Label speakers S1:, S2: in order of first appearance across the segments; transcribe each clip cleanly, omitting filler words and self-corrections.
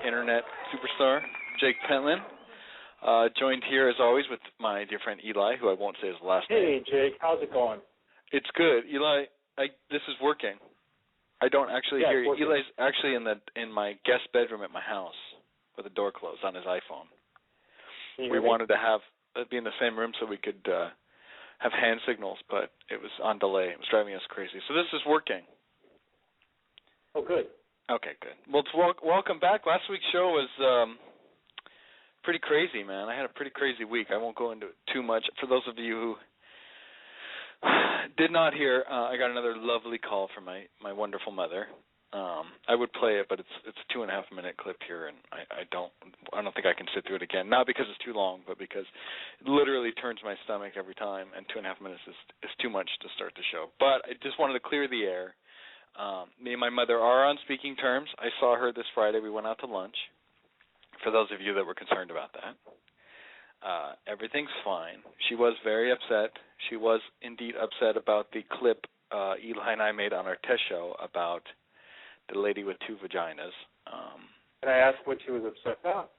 S1: internet superstar, Jake Pentland. Joined here, as always, with my dear friend Eli, who I won't say his last name.
S2: Hey, Jake. How's it going?
S1: It's good. Eli, this is working. I don't actually hear you.
S2: Working.
S1: Eli's actually in my guest bedroom at my house with the door closed on his iPhone. We wanted to be in the same room so we could have hand signals, but it was on delay. It was driving us crazy. So this is working.
S2: Oh, good.
S1: Okay, good. Well, welcome back. Last week's show was pretty crazy, man. I had a pretty crazy week. I won't go into it too much. For those of you who did not hear, I got another lovely call from my wonderful mother. I would play it, but it's a 2.5-minute clip here, and I don't think I can sit through it again. Not because it's too long, but because it literally turns my stomach every time, and 2.5 minutes is too much to start the show. But I just wanted to clear the air. Me and my mother are on speaking terms. I saw her this Friday. We went out to lunch. For those of you that were concerned about that, everything's fine. She was very upset. She was indeed upset about the clip Eli and I made on our test show about the lady with 2 vaginas.
S2: Can I ask what she was upset about?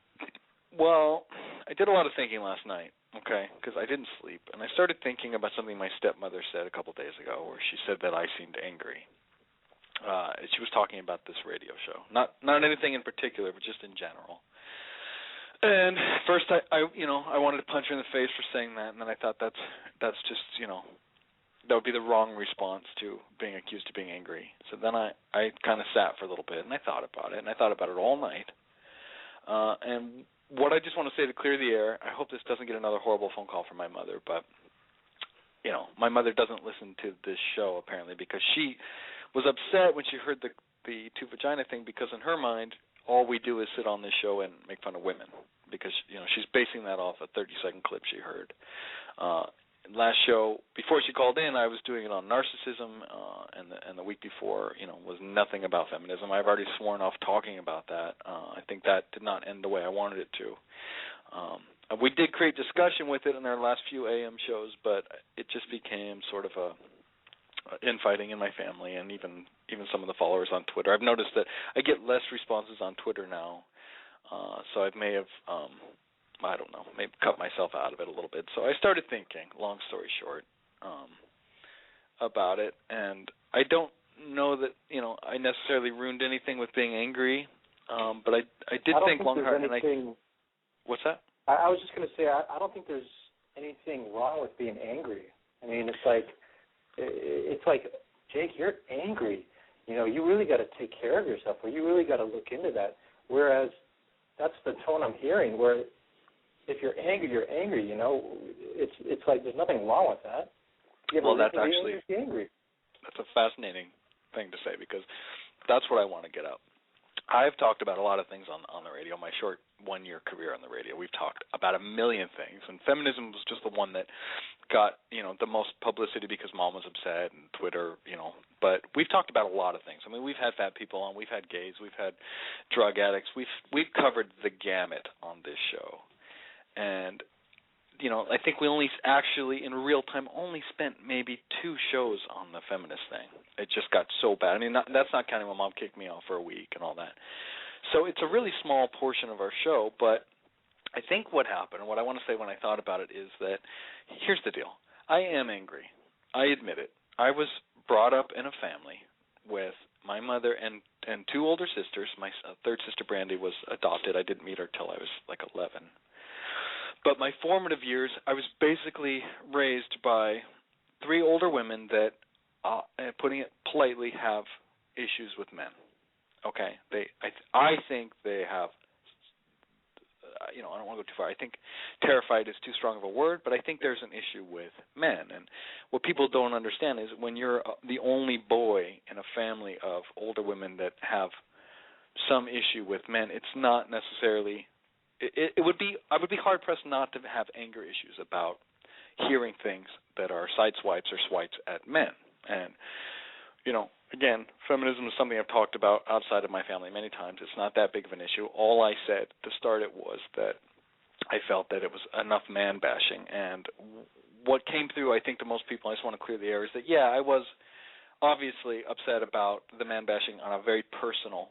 S1: Well, I did a lot of thinking last night, okay, because I didn't sleep. And I started thinking about something my stepmother said a couple days ago where she said that I seemed angry. She was talking about this radio show. Not anything in particular, but just in general. And first I wanted to punch her in the face for saying that, and then I thought that's just, that would be the wrong response to being accused of being angry. So then I kind of sat for a little bit, and I thought about it, and I thought about it all night. And what I just want to say to clear the air, I hope this doesn't get another horrible phone call from my mother, but, my mother doesn't listen to this show, apparently, because she was upset when she heard the 2 vagina thing, because in her mind, all we do is sit on this show and make fun of women, because, she's basing that off a 30-second clip she heard. Last show, before she called in, I was doing it on narcissism, and the week before, was nothing about feminism. I've already sworn off talking about that. I think that did not end the way I wanted it to. We did create discussion with it in our last few AM shows, but it just became sort of a infighting in my family, and even some of the followers on Twitter. I've noticed that I get less responses on Twitter now, so I may have maybe cut myself out of it a little bit. So I started thinking, long story short, about it, and I don't know that I necessarily ruined anything with being angry, but I did think long hard. What's that?
S2: I was just going to say I don't think there's anything wrong with being angry. I mean, it's like Jake, you're angry. You really got to take care of yourself, or you really got to look into that. Whereas that's the tone I'm hearing, where if you're angry, you're angry. It's like there's nothing wrong with that.
S1: Well, that's actually
S2: angry.
S1: That's a fascinating thing to say, because that's what I want to get out. I've talked about a lot of things on the radio. My short 1-year career on the radio, we've talked about a million things, and feminism was just the one that got the most publicity because Mom was upset and Twitter, But we've talked about a lot of things. I mean, we've had fat people on, we've had gays, we've had drug addicts, we've covered the gamut on this show, and I think we only actually, in real time, only spent maybe 2 shows on the feminist thing. It just got so bad. I mean, that's not counting when Mom kicked me off for a week and all that. So it's a really small portion of our show, but I think what happened, and what I want to say when I thought about it, is that here's the deal. I am angry. I admit it. I was brought up in a family with my mother and 2 older sisters. My third sister, Brandy, was adopted. I didn't meet her till I was like 11. But my formative years, I was basically raised by 3 older women that, putting it politely, have issues with men. Okay, I think they have. I don't want to go too far. I think terrified is too strong of a word, but I think there's an issue with men. And what people don't understand is when you're the only boy in a family of older women that have some issue with men, it's not necessarily. I would be hard pressed not to have anger issues about hearing things that are sideswipes or swipes at men. And again, feminism is something I've talked about outside of my family many times. It's not that big of an issue. All I said to start it was that I felt that it was enough man bashing. And what came through, I think, to most people, I just want to clear the air, is that I was obviously upset about the man bashing on a very personal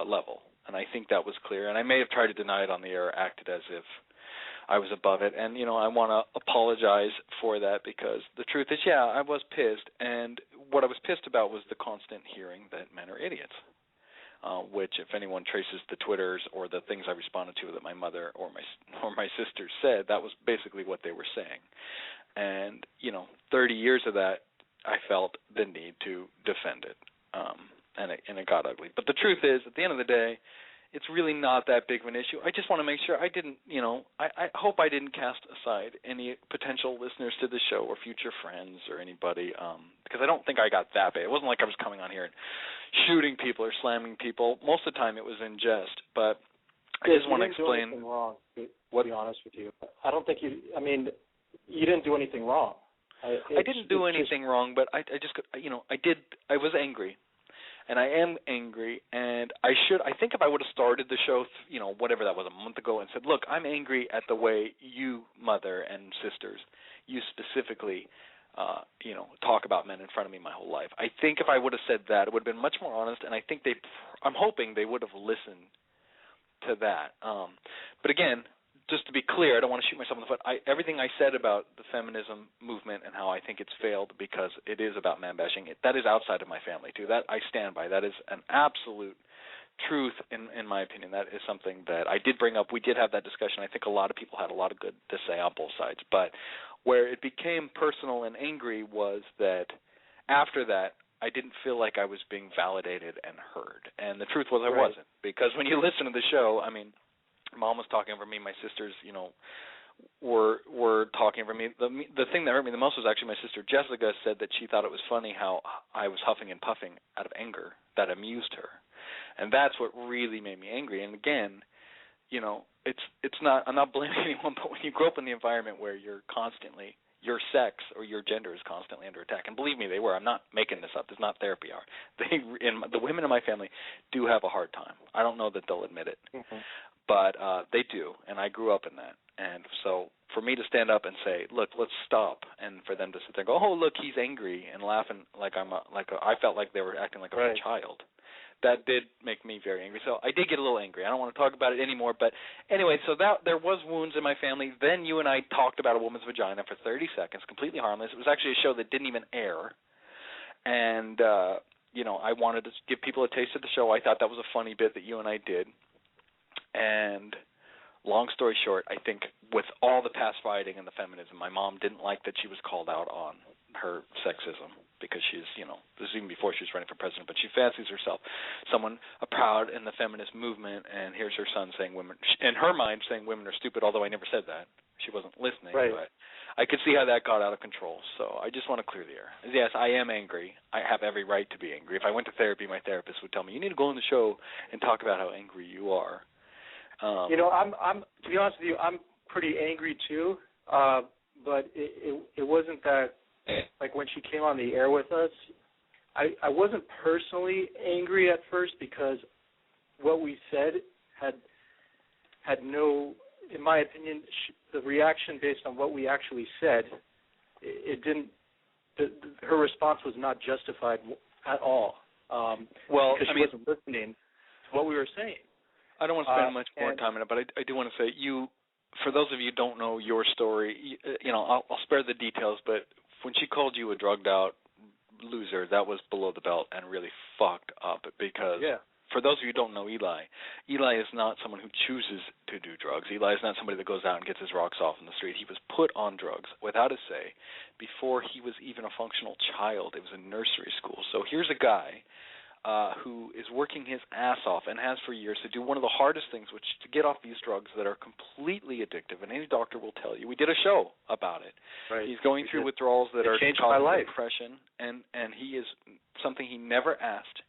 S1: level. and I think that was clear. And I may have tried to deny it on the air, acted as if I was above it. And, I want to apologize for that, because the truth is, yeah, I was pissed. And what I was pissed about was the constant hearing that men are idiots, which, if anyone traces the Twitters or the things I responded to that my mother or my sisters said, that was basically what they were saying. And, 30 years of that, I felt the need to defend it, and it got ugly. But the truth is, at the end of the day, it's really not that big of an issue. I just want to make sure I didn't, I hope I didn't cast aside any potential listeners to the show or future friends or anybody, because I don't think I got that bad. It wasn't like I was coming on here and shooting people or slamming people. Most of the time it was in jest, but I just want to explain.
S2: You didn't do anything wrong, to be honest with you. I don't think you didn't do anything wrong.
S1: I didn't do anything wrong, but I was angry. And I am angry, and I think if I would have started the show, whatever that was, a month ago, and said, look, I'm angry at the way you, mother and sisters, you specifically, talk about men in front of me my whole life. I think if I would have said that, it would have been much more honest, and I think I'm hoping they would have listened to that. But again, just to be clear, I don't want to shoot myself in the foot. Everything I said about the feminism movement and how I think it's failed because it is about man bashing, that is outside of my family too. That I stand by. That is an absolute truth in my opinion. That is something that I did bring up. We did have that discussion. I think a lot of people had a lot of good to say on both sides. But where it became personal and angry was that after that, I didn't feel like I was being validated and heard. And the truth was I wasn't. Because when you listen to the show, Mom was talking over me. My sisters, were talking over me. The thing that hurt me the most was actually my sister Jessica said that she thought it was funny how I was huffing and puffing out of anger. That amused her, and that's what really made me angry. And again, it's not. I'm not blaming anyone, but when you grow up in the environment where you're constantly, your sex or your gender is constantly under attack, and believe me, they were. I'm not making this up. It's not therapy hour. The women in my family do have a hard time. I don't know that they'll admit it. Mm-hmm. But they do, and I grew up in that. And so for me to stand up and say, look, let's stop, and for them to sit there and go, oh, look, he's angry, and laughing I felt like they were acting like I was a child. That did make me very angry. So I did get a little angry. I don't want to talk about it anymore. But anyway, so there was wounds in my family. Then you and I talked about a woman's vagina for 30 seconds, completely harmless. It was actually a show that didn't even air. And, I wanted to give people a taste of the show. I thought that was a funny bit that you and I did. And long story short, I think with all the past fighting and the feminism, my mom didn't like that she was called out on her sexism because she's, this is even before she was running for president, but she fancies herself someone proud in the feminist movement, and here's her son saying in her mind, saying women are stupid, although I never said that. She wasn't listening, but I could see how that got out of control. So I just want to clear the air. Yes, I am angry. I have every right to be angry. If I went to therapy, my therapist would tell me, you need to go on the show and talk about how angry you are. I'm to be honest with you, I'm pretty angry too. But it wasn't that, like when she came on the air with us, I wasn't personally angry at first because what we said had no, in my opinion, the reaction based on what we actually said, it didn't. Her response was not justified at all. Because she wasn't listening to what we were saying. I don't want to spend much more time on it, but I do want to say for those of you who don't know your story, I'll spare the details, but when she called you a drugged out loser, that was below the belt and really fucked up because for those of you who don't know Eli is not someone who chooses to do drugs. Eli is not somebody that goes out and gets his rocks off in the street. He was put on drugs without a say before he was even a functional child. It was a nursery school. So here's a guy who is working his ass off and has for years to do one of the hardest things, which is to get off these drugs that are completely addictive. And any doctor will tell you. We did a show about it. Right. He's going through withdrawals that are causing depression, and he is something he never asked.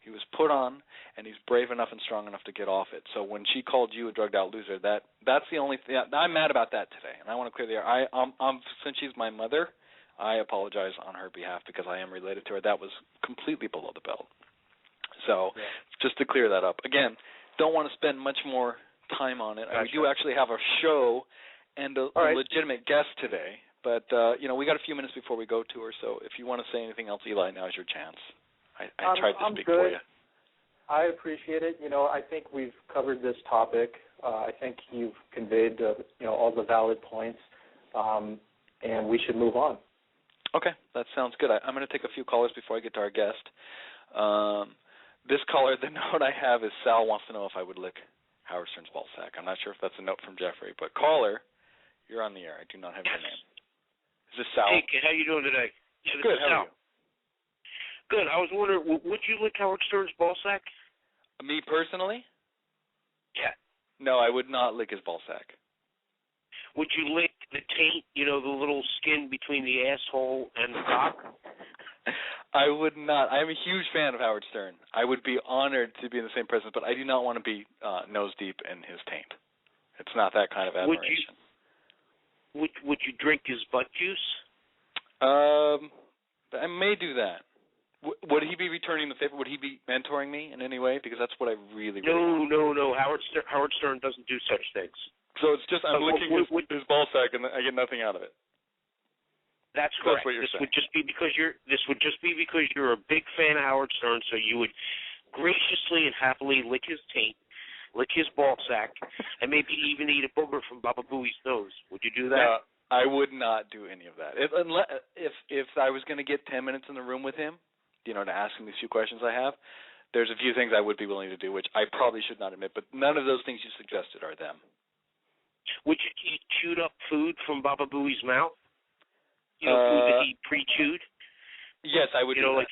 S1: He was put on, and he's brave enough and strong enough to get off it. So when she called you a drugged-out loser, that's the only thing. I'm mad about that today, and I want to clear the air. Since she's my mother, I apologize on her behalf because I am related to her. That was completely below the belt. So just to clear that up. Again, don't want to spend much more time on it. Gotcha. We do actually have a show and a legitimate guest today. But, we got a few minutes before we go to her, so if you want to say anything else, Eli, now's your chance. I tried to speak for you.
S2: I appreciate it. I think we've covered this topic. I think you've conveyed, all the valid points, and we should move on.
S1: Okay, that sounds good. I'm going to take a few callers before I get to our guest. This caller, the note I have is Sal wants to know if I would lick Howard Stern's ball sack. I'm not sure if that's a note from Jeffrey, but caller, you're on the air. I do not have your name. Is this Sal?
S3: Hey, kid, how you doing today? Yeah,
S1: Good, how are you?
S3: Good. I was wondering, would you lick Howard Stern's ball sack?
S1: Me personally?
S3: Yeah.
S1: No, I would not lick his ball sack.
S3: Would you lick the taint, the little skin between the asshole and the cock?
S1: I would not. I am a huge fan of Howard Stern. I would be honored to be in the same presence, but I do not want to be nose deep in his taint. It's not that kind of admiration.
S3: Would you drink his butt juice?
S1: I may do that. Would he be returning the favor? Would he be mentoring me in any way? Because that's what I really want.
S3: No. Howard Stern doesn't do such things.
S1: So it's just I'm licking his ball sack and I get nothing out of it.
S3: That's correct.
S1: That's what you're saying.
S3: Would just be because you're a big fan of Howard Stern, so you would graciously and happily lick his taint, lick his ball sack, and maybe even eat a booger from Baba Booey's nose. Would you do that?
S1: No, I would not do any of that. If I was going to get 10 minutes in the room with him, to ask him these few questions I have, there's a few things I would be willing to do, which I probably should not admit, but none of those things you suggested are them.
S3: Would you eat chewed up food from Baba Booey's mouth? Food that he pre-chewed?
S1: Yes, I would do that.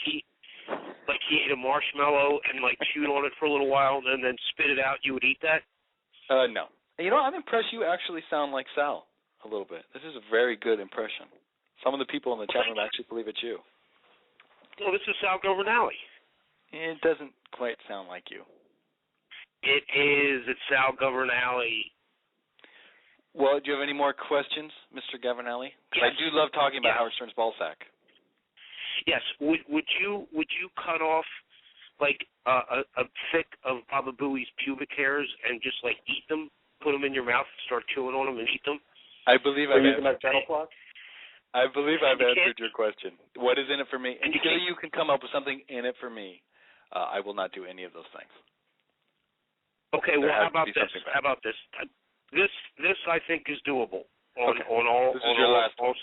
S3: Like he ate a marshmallow and chewed on it for a little while and then spit it out. You would eat that?
S1: No. I'm impressed you actually sound like Sal a little bit. This is a very good impression. Some of the people in the chat room actually believe it's you.
S3: Well, this is Sal Governale.
S1: It doesn't quite sound like you.
S3: It is. It's Sal Governale.
S1: Well, do you have any more questions, Mr. Governale? Because
S3: Yes.
S1: I do love talking about Howard Stern's ball sack.
S3: Yes. Would you cut off a thick of Baba Booey's pubic hairs and just eat them, put them in your mouth, start chewing on them, and eat them?
S1: I believe I've answered. I believe I've answered your question. What is in it for me? Until you can come up with something in it for me, I will not do any of those things.
S3: Okay. Well, how about this? How about this? This I think is doable on all.
S1: This is your last one.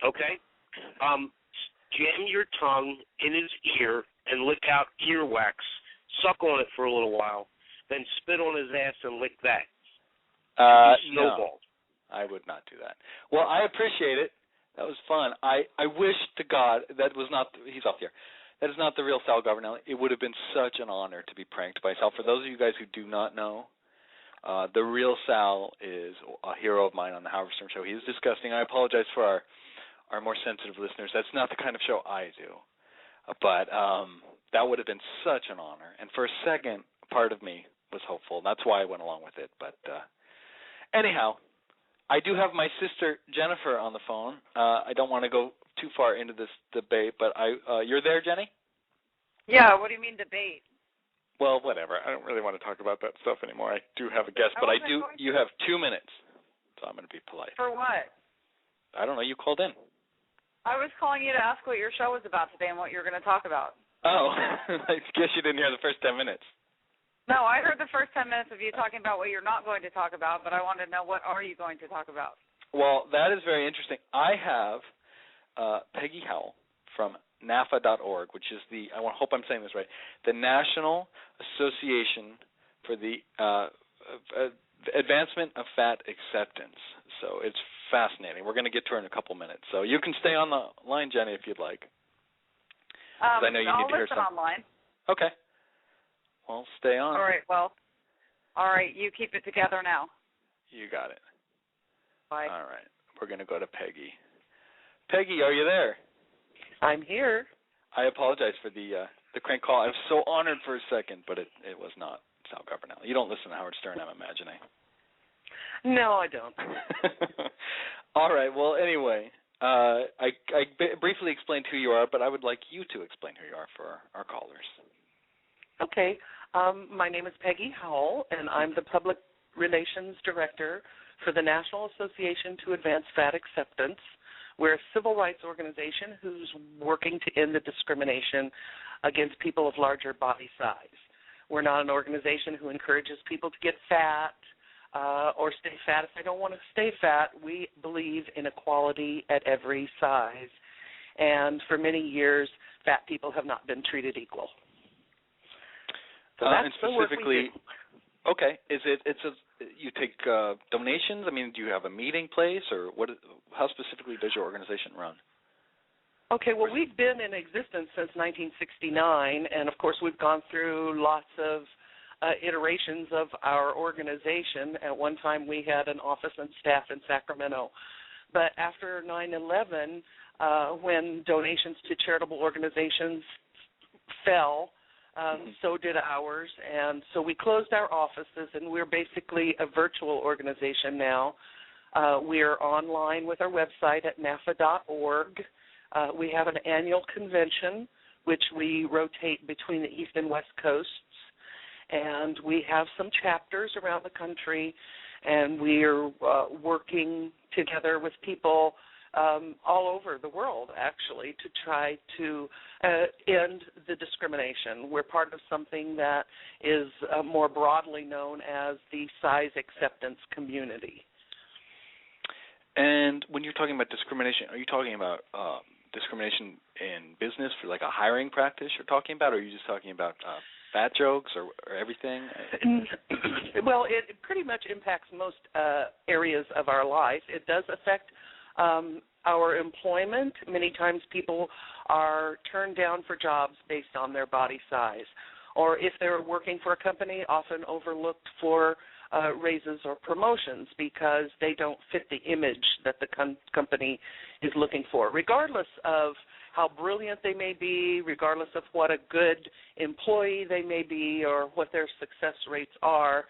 S3: Okay. Jam your tongue in his ear and lick out earwax. Suck on it for a little while, then spit on his ass and lick that.
S1: No, I would not do that. Well, I appreciate it. That was fun. I wish to God that was not. He's off the air. That is not the real Sal Governale. It would have been such an honor to be pranked by Sal. For those of you guys who do not know, the real Sal is a hero of mine on the Howard Stern Show. He is disgusting. I apologize for our more sensitive listeners. That's not the kind of show I do. But that would have been such an honor. And for a second, part of me was hopeful. That's why I went along with it. But anyhow, I do have my sister Jennifer on the phone. I don't want to go too far into this debate, but you're there, Jenny?
S4: Yeah, what do you mean debate?
S1: Well, whatever. I don't really want to talk about that stuff anymore. I do have a guest, but I do. You have 2 minutes, so I'm going to be polite.
S4: For what?
S1: I don't know. You called in.
S4: I was calling you to ask what your show was about today and what you were going to talk about.
S1: Oh, I guess you didn't hear the first 10 minutes.
S4: No, I heard the first 10 minutes of you talking about what you're not going to talk about, but I wanted to know what are you going to talk about?
S1: Well, that is very interesting. I have Peggy Howell from NAFA.org, which is I hope I'm saying this right, the National Association for the Advancement of Fat Acceptance. So it's fascinating. We're going to get to her in a couple minutes. So you can stay on the line, Jenny, if you'd like. I know you need to hear something.
S4: I'll listen online.
S1: Okay. Well, stay on.
S4: All right, well, all right, you keep it together now.
S1: You got it.
S4: Bye.
S1: All right. We're going to go to Peggy. Peggy, are you there?
S5: I'm here.
S1: I apologize for the crank call. I was so honored for a second, but it was not Sal Governale. You don't listen to Howard Stern, I'm imagining.
S5: No, I don't.
S1: All right. Well, anyway, I briefly explained who you are, but I would like you to explain who you are for our callers.
S5: Okay. My name is Peggy Howell, and I'm the Public Relations Director for the National Association to Advance Fat Acceptance. We're a civil rights organization who's working to end the discrimination against people of larger body size. We're not an organization who encourages people to get fat or stay fat if they don't want to stay fat. We believe in equality at every size. And for many years, fat people have not been treated equal. So that's
S1: and specifically, okay, you take donations? I mean, do you have a meeting place, or how specifically does your organization run?
S5: Okay, well, we've been in existence since 1969, and of course we've gone through lots of iterations of our organization. At one time we had an office and staff in Sacramento. But after 9/11, when donations to charitable organizations fell, so did ours, and so we closed our offices, and we're basically a virtual organization now. We're online with our website at NAFA.org. We have an annual convention, which we rotate between the East and West Coasts, and we have some chapters around the country, and we're working together with people all over the world, actually, to try to end the discrimination. We're part of something that is more broadly known as the size acceptance community.
S1: And when you're talking about discrimination, are you talking about discrimination in business for like a hiring practice you're talking about, or are you just talking about fat jokes or everything?
S5: Well, it pretty much impacts most areas of our life. It does affect our employment. Many times people are turned down for jobs based on their body size, or if they're working for a company, often overlooked for raises or promotions because they don't fit the image that the company is looking for, regardless of how brilliant they may be, regardless of what a good employee they may be or what their success rates are.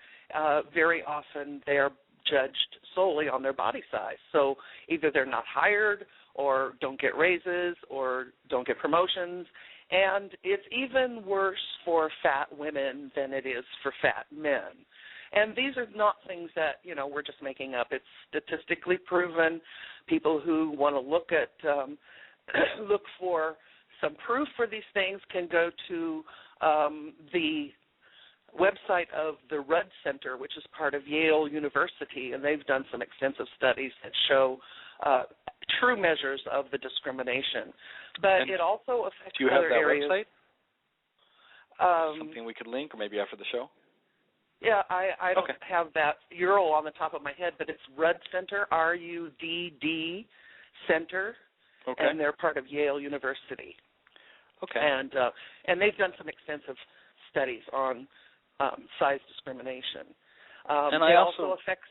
S5: Very often they are judged solely on their body size. So either they're not hired or don't get raises or don't get promotions. And it's even worse for fat women than it is for fat men. And these are not things that, we're just making up. It's statistically proven. People who want to look for some proof for these things can go to the website of the Rudd Center, which is part of Yale University, and they've done some extensive studies that show true measures of the discrimination. But
S1: and
S5: it also affects
S1: do you have
S5: other
S1: that
S5: areas.
S1: Website? Something we could link, or maybe after the show?
S5: Yeah, I don't have that URL on the top of my head, but it's Rudd Center, RUDD Center, and they're part of Yale University. Okay. And they've done some extensive studies on size discrimination.
S1: And
S5: it also affects.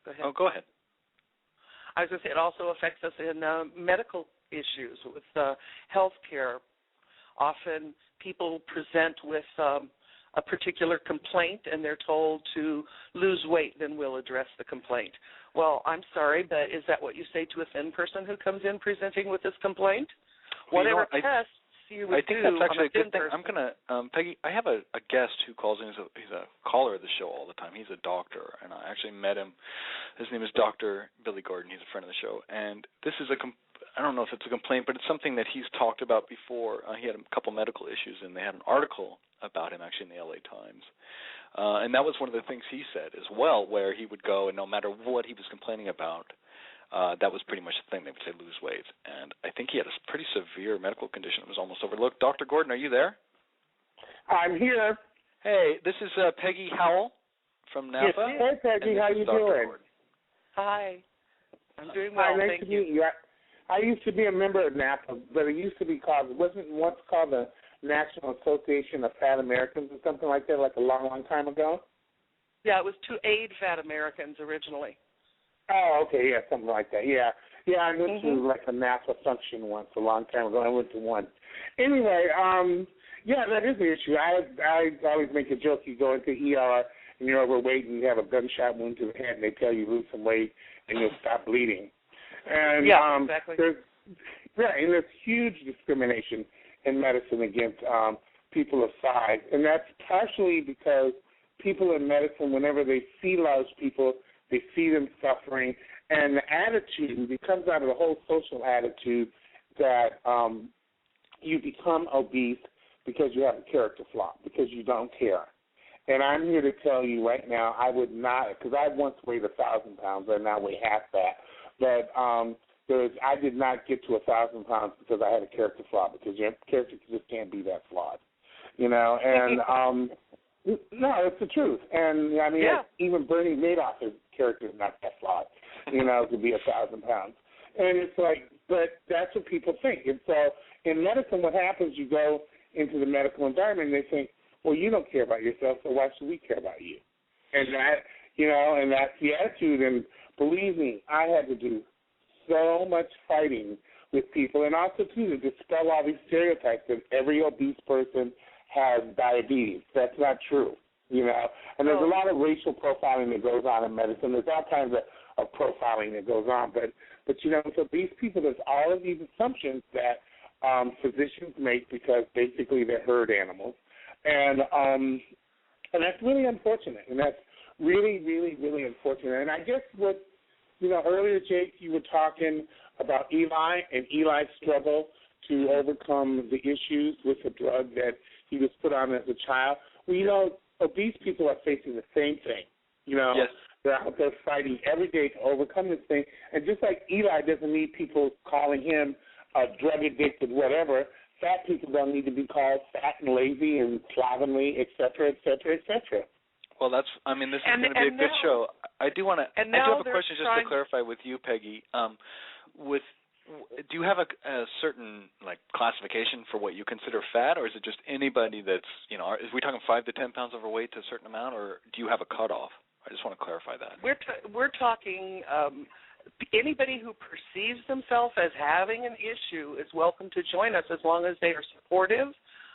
S5: Go ahead.
S1: Oh, go ahead.
S5: I was going to say it also affects us in medical issues with health care. Often people present with a particular complaint, and they're told to lose weight, then we'll address the complaint. Well, I'm sorry, but is that what you say to a thin person who comes in presenting with this complaint? Whatever tests you would do
S1: that's actually
S5: on a thin
S1: good thing.
S5: person.
S1: I'm going to, Peggy, I have a guest who calls in. He's a caller of the show all the time. He's a doctor, and I actually met him. His name is Dr. Bili Gordon. He's a friend of the show. And this is I don't know if it's a complaint, but it's something that he's talked about before. He had a couple medical issues, and they had an article about him actually in the LA Times. And that was one of the things he said as well, where he would go, and no matter what he was complaining about, that was pretty much the thing. They would say lose weight. And I think he had a pretty severe medical condition that was almost overlooked. Dr. Gordon, are you there?
S6: I'm here.
S1: Hey, this is Peggy Howell from NAFA.
S6: Yes. Hey, Peggy, how you doing?
S1: Gordon.
S5: Hi. I'm doing well,
S6: nice to meet you. I used to be a member of NAFA, but it used to be called, it wasn't once called the National Association of Fat Americans or something like that, like a long, long time ago?
S5: Yeah, it was to aid fat Americans originally.
S6: Oh, okay, yeah, something like that, yeah. Yeah, I went to like a NAFA function once a long time ago. I went to one. Anyway, yeah, that is the issue. I always make a joke. You go into ER and you're overweight and you have a gunshot wound to the head and they tell you lose some weight and you'll stop bleeding. And,
S5: yeah, exactly.
S6: And there's huge discrimination in medicine against people of size, and that's partially because people in medicine, whenever they see large people, they see them suffering, and the attitude, it comes out of the whole social attitude that you become obese because you have a character flaw, because you don't care. And I'm here to tell you right now, I would not, because I once weighed 1,000 pounds, I now weigh half that. But I did not get to 1,000 pounds because I had a character flaw, because your character just can't be that flawed, you know. And no, it's the truth. And I mean, even Bernie Madoff's character is not that flawed, you know, to be 1,000 pounds. And it's like, but that's what people think. And so in medicine, what happens? You go into the medical environment, and they think, well, you don't care about yourself, so why should we care about you? And that, you know, and that's the attitude. And believe me, I had to do so much fighting with people, and also, too, to dispel all these stereotypes that every obese person has diabetes. That's not true, you know. And there's a lot of racial profiling that goes on in medicine. There's all kinds of profiling that goes on. But you know, with obese people, there's all of these assumptions that physicians make because basically they're herd animals. And that's really unfortunate, and that's really, really, really unfortunate. And I guess what, you know, earlier, Jake, you were talking about Eli and Eli's struggle to overcome the issues with the drug that he was put on as a child. Well, you know, obese people are facing the same thing. You know, they're out there fighting every day to overcome this thing. And just like Eli doesn't need people calling him a drug addicted, whatever, fat people don't need to be called fat and lazy and slovenly, et cetera, et cetera, et cetera.
S1: Well, this is going to be a good show. I do have a question just to clarify with you, Peggy. Do you have a certain like classification for what you consider fat, or is it just anybody that's, you know, is we talking 5 to 10 pounds overweight to a certain amount, or do you have a cutoff? I just want to clarify that.
S5: We're talking anybody who perceives themselves as having an issue is welcome to join us as long as they are supportive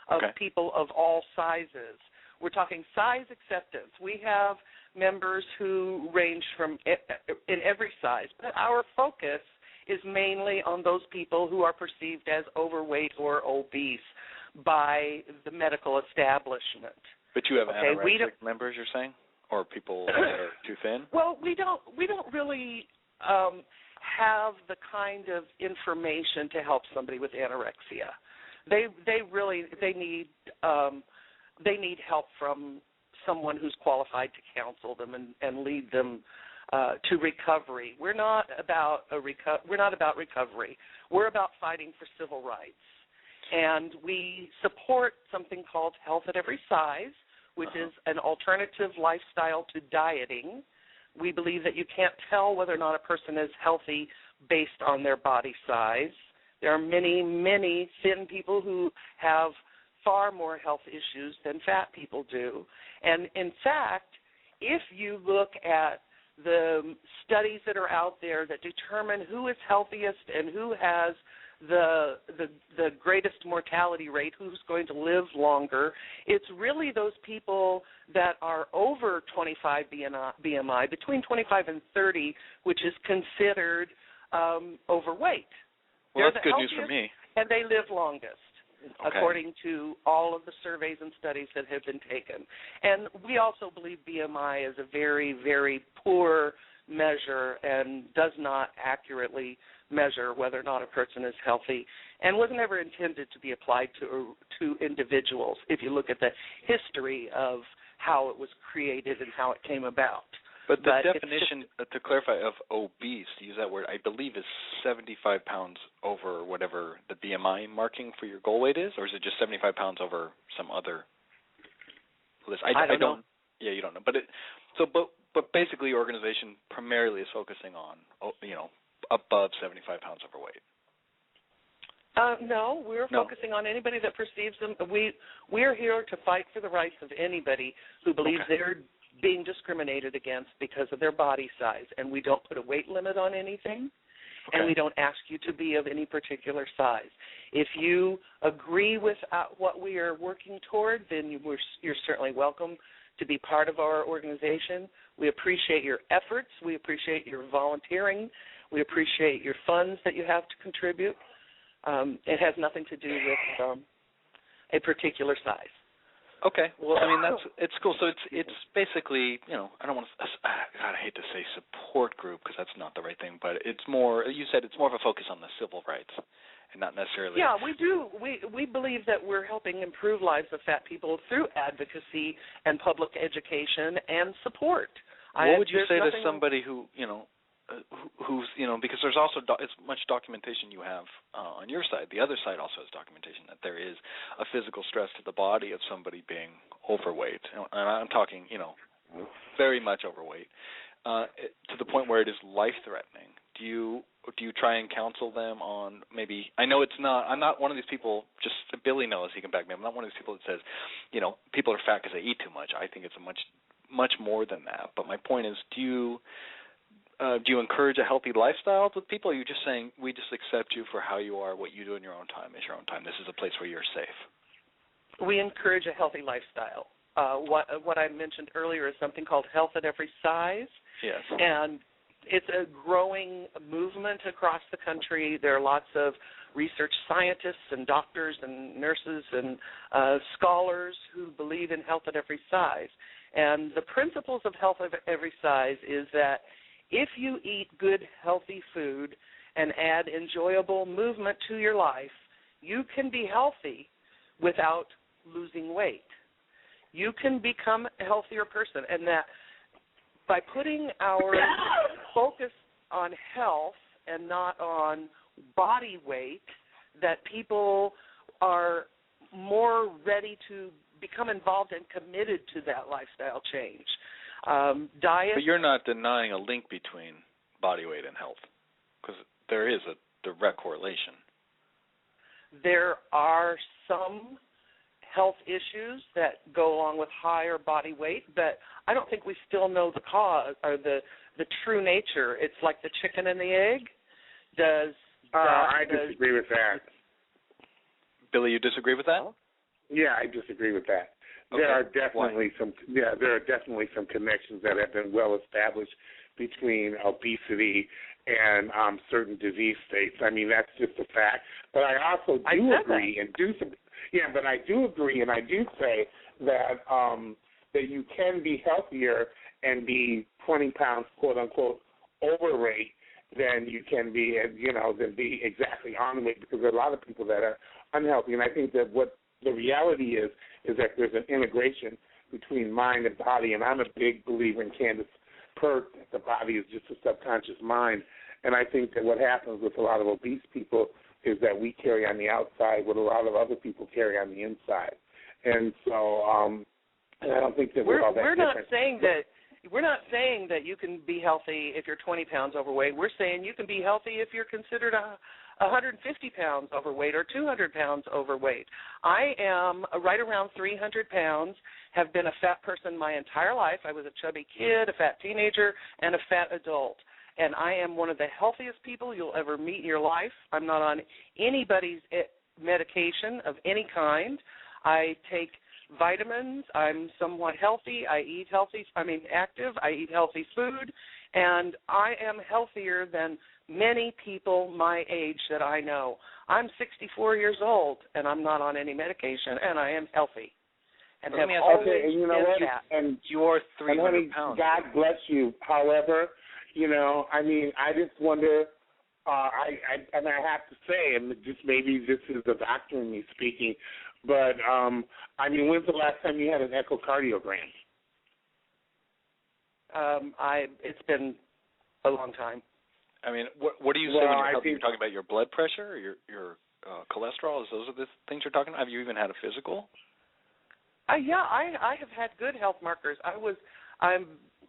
S5: of people of all sizes. We're talking size acceptance. We have members who range from in every size, but our focus is mainly on those people who are perceived as overweight or obese by the medical establishment.
S1: But you have anorexic members, you're saying, or people that are too thin?
S5: Well, we don't really have the kind of information to help somebody with anorexia. They need help from someone who's qualified to counsel them and lead them to recovery. We're not about recovery. We're about fighting for civil rights, and we support something called Health at Every Size, which is an alternative lifestyle to dieting. We believe that you can't tell whether or not a person is healthy based on their body size. There are many, many thin people who have far more health issues than fat people do. And, in fact, if you look at the studies that are out there that determine who is healthiest and who has the greatest mortality rate, who's going to live longer, it's really those people that are over 25 BMI, between 25 and 30, which is considered overweight.
S1: Well, that's good news for me.
S5: And they live longest, according to all of the surveys and studies that have been taken. And we also believe BMI is a very, very poor measure and does not accurately measure whether or not a person is healthy, and was never intended to be applied to individuals if you look at the history of how it was created and how it came about.
S1: But the definition, to clarify, of obese, to use that word, I believe is 75 pounds over whatever the BMI marking for your goal weight is, or is it just 75 pounds over some other list?
S5: I don't know.
S1: Yeah, you don't know. But basically your organization primarily is focusing on, you know, above 75 pounds overweight.
S5: No, we're focusing on anybody that perceives them. We're here to fight for the rights of anybody who believes they're being discriminated against because of their body size, and we don't put a weight limit on anything, and we don't ask you to be of any particular size. If you agree with what we are working toward, then you're certainly welcome to be part of our organization. We appreciate your efforts. We appreciate your volunteering. We appreciate your funds that you have to contribute. It has nothing to do with a particular size.
S1: Okay. Well, I mean it's cool. So it's basically, you know, I don't want to. God, I hate to say support group because that's not the right thing, but it's more. You said it's more of a focus on the civil rights, and not necessarily.
S5: Yeah, we do. We believe that we're helping improve lives of fat people through advocacy and public education and support.
S1: What would you say to somebody who, you know, who's, you know, because there's also as much documentation you have on your side. The other side also has documentation that there is a physical stress to the body of somebody being overweight, and I'm talking, you know, very much overweight, to the point where it is life-threatening. Do you try and counsel them on maybe? I know it's not. I'm not one of these people. Just Billy knows, he can back me up. I'm not one of these people that says, you know, people are fat because they eat too much. I think it's a much more than that. But my point is, do you encourage a healthy lifestyle with people? Or are you just saying, we just accept you for how you are, what you do in your own time is your own time. This is a place where you're safe.
S5: We encourage a healthy lifestyle. What I mentioned earlier is something called Health at Every Size.
S1: Yes.
S5: And it's a growing movement across the country. There are lots of research scientists and doctors and nurses and scholars who believe in health at every size. And the principles of health at every size is that if you eat good, healthy food and add enjoyable movement to your life, you can be healthy without losing weight. You can become a healthier person, and that by putting our focus on health and not on body weight, that people are more ready to become involved and committed to that lifestyle change. Diet.
S1: But you're not denying a link between body weight and health, because there is a direct correlation.
S5: There are some health issues that go along with higher body weight, but I don't think we still know the cause or the true nature. It's like the chicken and the egg.
S6: I disagree with that.
S1: Billy, you disagree with that?
S6: Yeah, I disagree with that.
S1: Okay.
S6: There are definitely some connections that have been well established between obesity and certain disease states. I mean, that's just a fact. But I also do agree and do say that that you can be healthier and be 20 pounds, quote unquote, overweight than you can be, than be exactly on weight, because there are a lot of people that are unhealthy. And I think that what the reality is that there's an integration between mind and body, and I'm a big believer in Candace Pert, that the body is just a subconscious mind. And I think that what happens with a lot of obese people is that we carry on the outside what a lot of other people carry on the inside. And so and I don't think that we're all that different.
S5: We're not saying that you can be healthy if you're 20 pounds overweight. We're saying you can be healthy if you're considered 150 pounds overweight or 200 pounds overweight. I am right around 300 pounds, have been a fat person my entire life. I was a chubby kid, a fat teenager, and a fat adult. And I am one of the healthiest people you'll ever meet in your life. I'm not on anybody's medication of any kind. I take vitamins. I'm somewhat healthy. I eat healthy. Active. I eat healthy food. And I am healthier than many people my age that I know. I'm 64 years old, and I'm not on any medication, and I am healthy. And have always been fat.
S6: And
S1: you're 300 pounds.
S6: God bless you. However, I just wonder, I have to say, and just maybe this is the doctor in me speaking, but, when's the last time you had an echocardiogram?
S5: It's been a long time.
S1: I mean, what do you say when you're healthy? You're talking about your blood pressure, or your cholesterol? Those are the things you're talking about? Have you even had a physical?
S5: Yeah, I have had good health markers.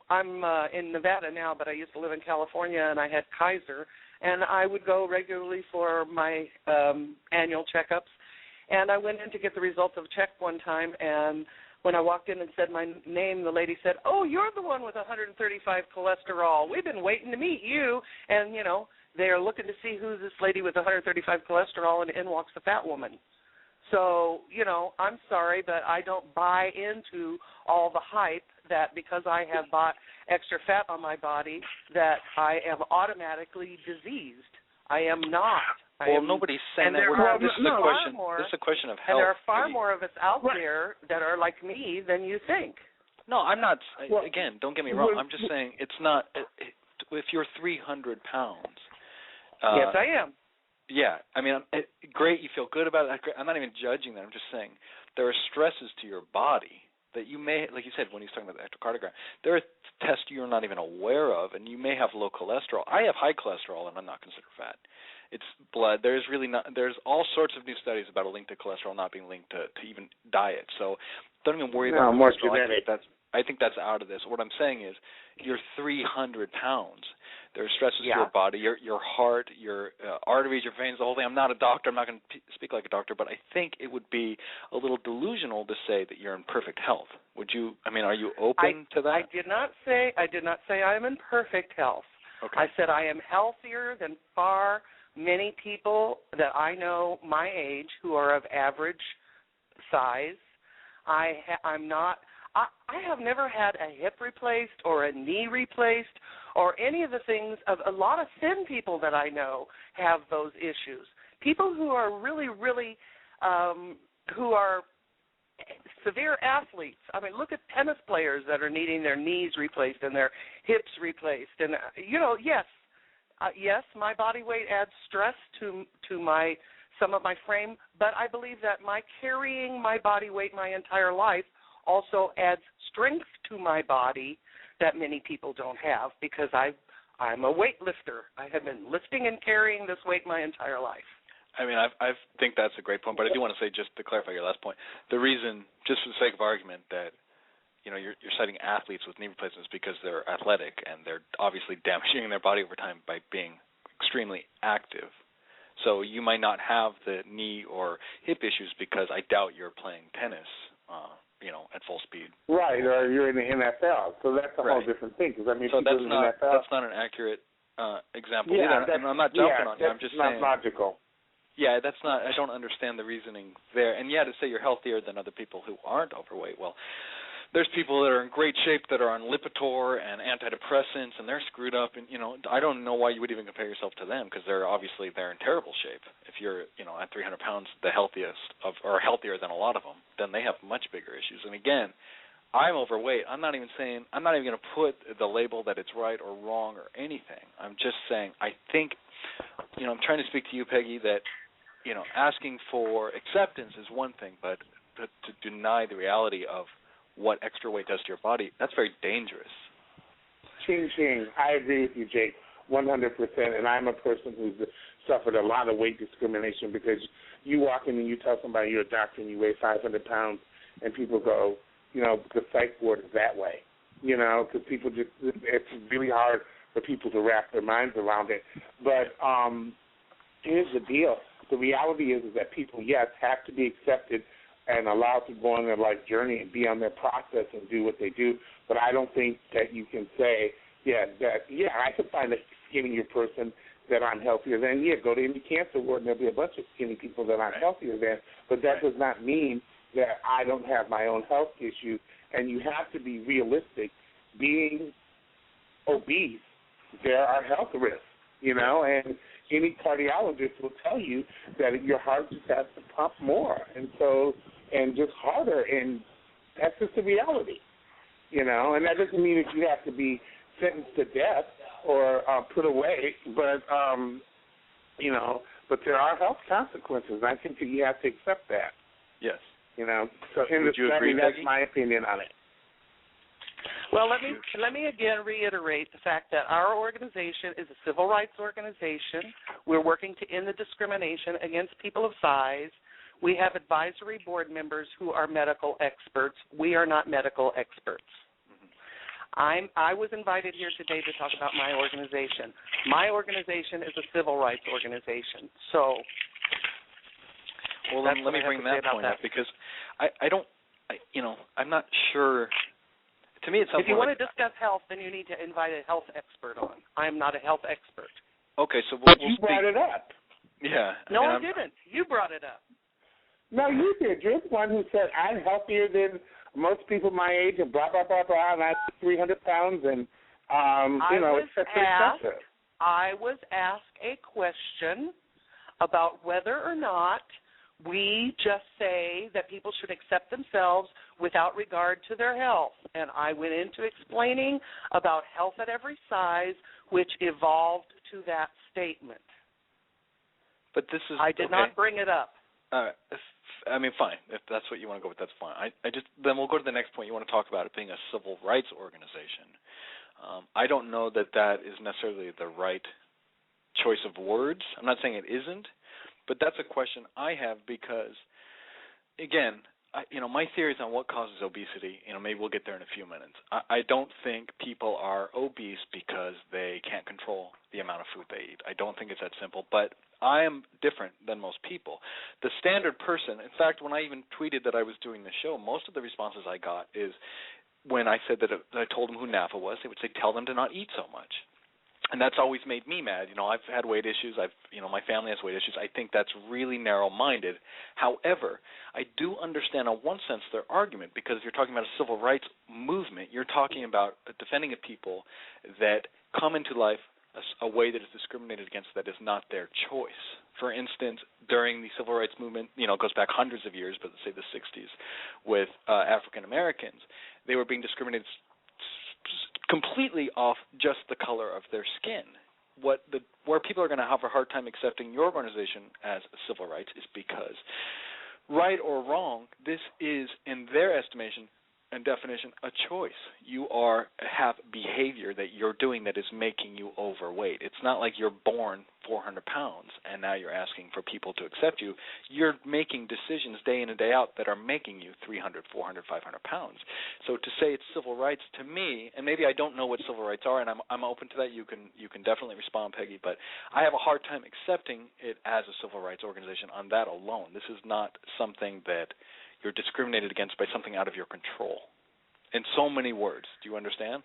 S5: I'm in Nevada now, but I used to live in California, and I had Kaiser, and I would go regularly for my annual checkups. And I went in to get the results of a check one time, and when I walked in and said my name, the lady said, "Oh, you're the one with 135 cholesterol. We've been waiting to meet you." And, they're looking to see who's this lady with 135 cholesterol, and in walks the fat woman. So, I'm sorry, but I don't buy into all the hype that because I have bought extra fat on my body that I am automatically diseased. I am not.
S1: Well, nobody's saying that. This is a question of health.
S5: And there are far more of us out there that are like me than you think.
S1: No, I'm not. Again, don't get me wrong. I'm just saying it's not. If you're 300 pounds.
S5: Yes, I am.
S1: Yeah, I mean, great. You feel good about it. I'm not even judging that. I'm just saying there are stresses to your body that you may, like you said, when he's talking about the electrocardiogram, there are tests you're not even aware of, and you may have low cholesterol. I have high cholesterol, and I'm not considered fat. It's blood. There's all sorts of new studies about a link to cholesterol not being linked to even diet. So don't even worry about
S6: more
S1: cholesterol.
S6: genetic.
S1: I think that's out of this. What I'm saying is you're 300 pounds. There are stresses to your body, your heart, your arteries, your veins, the whole thing. I'm not a doctor. I'm not going to speak like a doctor, but I think it would be a little delusional to say that you're in perfect health. Would you? I mean, are you open to that?
S5: I did not say I am in perfect health.
S1: Okay.
S5: I said I am healthier than far many people that I know my age who are of average size. I'm not. I have never had a hip replaced or a knee replaced or any of the things. Of a lot of thin people that I know have those issues. People who are really, really, who are severe athletes. I mean, look at tennis players that are needing their knees replaced and their hips replaced. And, yes, my body weight adds stress to some of my frame, but I believe that my carrying my body weight my entire life also adds strength to my body that many people don't have because I'm a weightlifter. I have been lifting and carrying this weight my entire life.
S1: I mean, I think that's a great point, but I do want to say, just to clarify your last point, the reason, just for the sake of argument, that you're citing athletes with knee replacements because they're athletic and they're obviously damaging their body over time by being extremely active. So you might not have the knee or hip issues because I doubt you're playing tennis, at full speed.
S6: Right, or you're in the NFL, so that's a whole different thing. Because I mean,
S1: so that's
S6: in the NFL,
S1: that's not an accurate example either. And I'm not jumping on you. I'm just saying.
S6: That's not logical.
S1: Yeah, that's not. I don't understand the reasoning there. And to say you're healthier than other people who aren't overweight. Well, there's people that are in great shape that are on Lipitor and antidepressants, and they're screwed up. And I don't know why you would even compare yourself to them because they're in terrible shape. If you're at 300 pounds, the healthiest or healthier than a lot of them, then they have much bigger issues. And again, I'm overweight. I'm not even going to put the label that it's right or wrong or anything. I'm just saying I think, I'm trying to speak to you, Peggy, that asking for acceptance is one thing, but to deny the reality of what extra weight does to your body, that's very dangerous.
S6: Ching, ching. I agree with you, Jake, 100%. And I'm a person who's suffered a lot of weight discrimination because you walk in and you tell somebody you're a doctor and you weigh 500 pounds, and people go, the psych ward is that way. Because people it's really hard for people to wrap their minds around it. But here's the deal. The reality is that people, yes, have to be accepted and allowed to go on their life journey and be on their process and do what they do. But I don't think that you can say, I could find a skinnier person that I'm healthier than. Go to any cancer ward and there'll be a bunch of skinny people that I'm healthier than. But that does not mean that I don't have my own health issues. And you have to be realistic. Being obese, there are health risks, and any cardiologist will tell you that your heart just has to pump more and just harder, and that's just the reality, and that doesn't mean that you have to be sentenced to death or put away, but but there are health consequences, and I think that you have to accept that.
S1: Yes.
S6: So
S1: would you agree,
S6: that's
S1: Peggy?
S6: my opinion on it.
S5: Well, let me again reiterate the fact that our organization is a civil rights organization. We're working to end the discrimination against people of size. We have advisory board members who are medical experts. We are not medical experts. I was invited here today to talk about my organization. My organization is a civil rights organization. So,
S1: well, let me bring that point up because I'm not sure. To me, it's
S5: if you want to discuss health, then you need to invite a health expert on. I am not a health expert.
S1: Okay, so
S6: we'll you brought it up.
S1: Yeah.
S5: No, I didn't. You brought it up.
S6: No, you did. You're the one who said I'm healthier than most people my age, and blah blah blah blah, and I'm 300 pounds, and et cetera.
S5: I was asked a question about whether or not we just say that people should accept themselves without regard to their health. And I went into explaining about health at every size, which evolved to that statement.
S1: But this is
S5: I did not bring it up.
S1: I mean, fine. If that's what you want to go with, that's fine. Then we'll go to the next point. You want to talk about it being a civil rights organization. I don't know that is necessarily the right choice of words. I'm not saying it isn't, but that's a question I have because, again, my theories on what causes obesity, maybe we'll get there in a few minutes. I don't think people are obese because they can't control the amount of food they eat. I don't think it's that simple, but I am different than most people. The standard person, in fact, when I even tweeted that I was doing the show, most of the responses I got is when I said that I told them who NAFA was, they would say, tell them to not eat so much. And that's always made me mad. I've had weight issues. My family has weight issues. I think that's really narrow-minded. However, I do understand in one sense their argument because if you're talking about a civil rights movement, you're talking about defending a people that come into life a way that is discriminated against that is not their choice. For instance, during the civil rights movement, it goes back hundreds of years, but let's say the 60s, with African Americans, they were being discriminated completely off just the color of their skin. Where people are going to have a hard time accepting your organization as civil rights is because, right or wrong, this is, in their estimation and definition, a choice. You have behavior that you're doing that is making you overweight. It's not like you're born 400 pounds and now you're asking for people to accept you. You're making decisions day in and day out that are making you 300, 400, 500 pounds. So to say it's civil rights to me, and maybe I don't know what civil rights are, and I'm open to that. You can definitely respond, Peggy, but I have a hard time accepting it as a civil rights organization on that alone. This is not something that you're discriminated against by something out of your control. In so many words. Do you understand?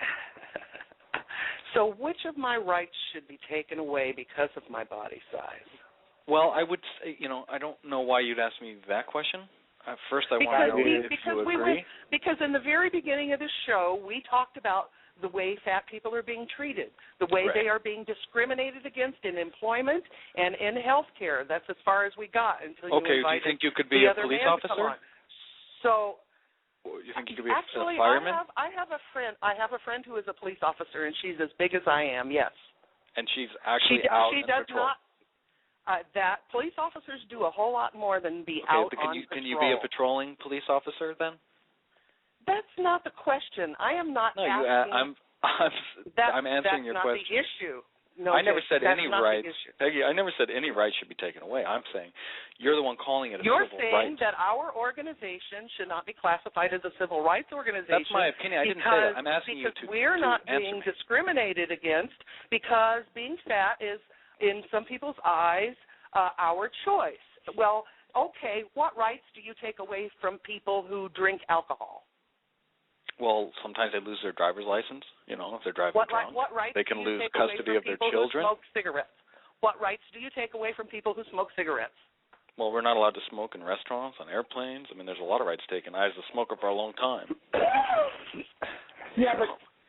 S5: So which of my rights should be taken away because of my body size?
S1: Well, I would say, I don't know why you'd ask me that question. First, I want to know if you agree.
S5: Because in the very beginning of the show, we talked about the way fat people are being treated, the way they are being discriminated against in employment and in health care. That's as far as we got until you invited
S1: do you think you could be a police officer?
S5: So,
S1: you think you could be
S5: actually,
S1: a fireman?
S5: I have a friend who is a police officer, and she's as big as I am. Yes.
S1: And she's actually out on patrol.
S5: That police officers do a whole lot more than be out on patrol.
S1: Can you be a patrolling police officer then?
S5: That's not the question. I am not asking.
S1: I'm answering your question.
S5: That's not the issue. No,
S1: I never said any rights.
S5: Peggy,
S1: I never said any rights should be taken away. I'm saying you're the one calling it a civil rights.
S5: You're saying that our organization should not be classified as a civil rights organization.
S1: That's my opinion. I didn't say that. I'm asking you to
S5: because we're not being discriminated against because being fat is, in some people's eyes, our choice. Well, okay, what rights do you take away from people who drink alcohol?
S1: Well, sometimes they lose their driver's license, if they're driving drunk.
S5: What rights
S1: they can
S5: do you
S1: lose
S5: take away
S1: custody
S5: from
S1: of their
S5: people
S1: children.
S5: Who smoke cigarettes? What rights do you take away from people who smoke cigarettes?
S1: Well, we're not allowed to smoke in restaurants, on airplanes. I mean, there's a lot of rights taken. I was a smoker for a long time.
S6: Yeah,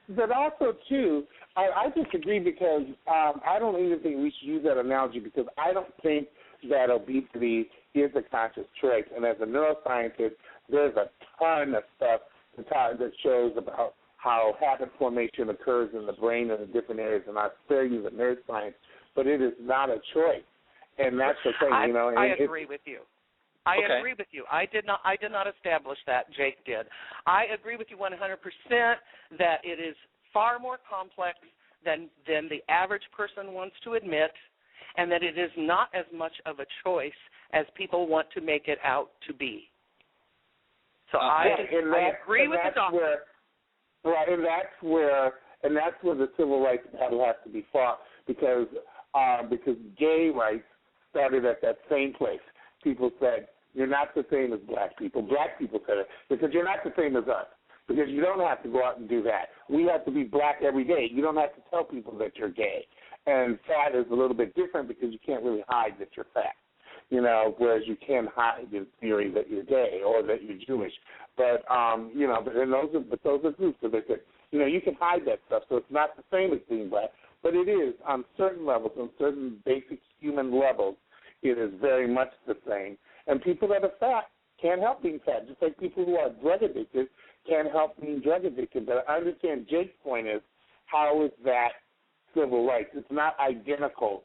S6: but also, too, I disagree because I don't even think we should use that analogy because I don't think that obesity is a conscious choice. And as a neuroscientist, there's a ton of stuff that shows about how habit formation occurs in the brain in the different areas, and I spare you the nerd science, but it is not a choice, and that's the thing,
S5: I agree with you. I agree with you. I did not establish that. Jake did. I agree with you 100% that it is far more complex than the average person wants to admit, and that it is not as much of a choice as people want to make it out to be. So I agree with the doctor.
S6: And that's where the civil rights battle has to be fought because gay rights started at that same place. People said, you're not the same as black people. Black people said it because you're not the same as us because you don't have to go out and do that. We have to be black every day. You don't have to tell people that you're gay. And fat is a little bit different because you can't really hide that you're fat. Whereas you can hide in theory that you're gay or that you're Jewish. But, those are groups. So they said, you can hide that stuff. So it's not the same as being black. But it is on certain levels, on certain basic human levels, it very much the same. And people that are fat can't help being fat, just like people who are drug addicted can't help being drug addicted. But I understand Jake's point is, how is that civil rights? It's not identical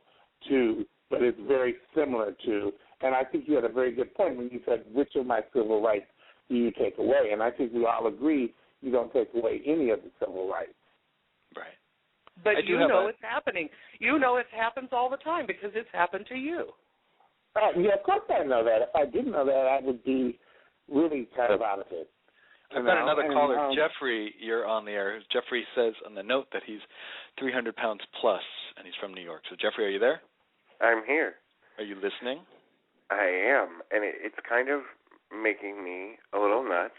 S6: to, but it's very similar to. And I think you had a very good point when you said, which of my civil rights do you take away? And I think we all agree you don't take away any of the civil rights.
S1: Right.
S5: But you know it's happening. You know it happens all the time because it's happened to you.
S6: Yeah, of course I know that. If I didn't know that, I would be really kind of out of it.
S1: I've got another caller. Jeffrey, you're on the air. Jeffrey says on the note that he's 300 pounds plus, and he's from New York. So, Jeffrey, are you there?
S7: I'm here.
S1: Are you listening?
S7: I am, and it's kind of making me a little nuts.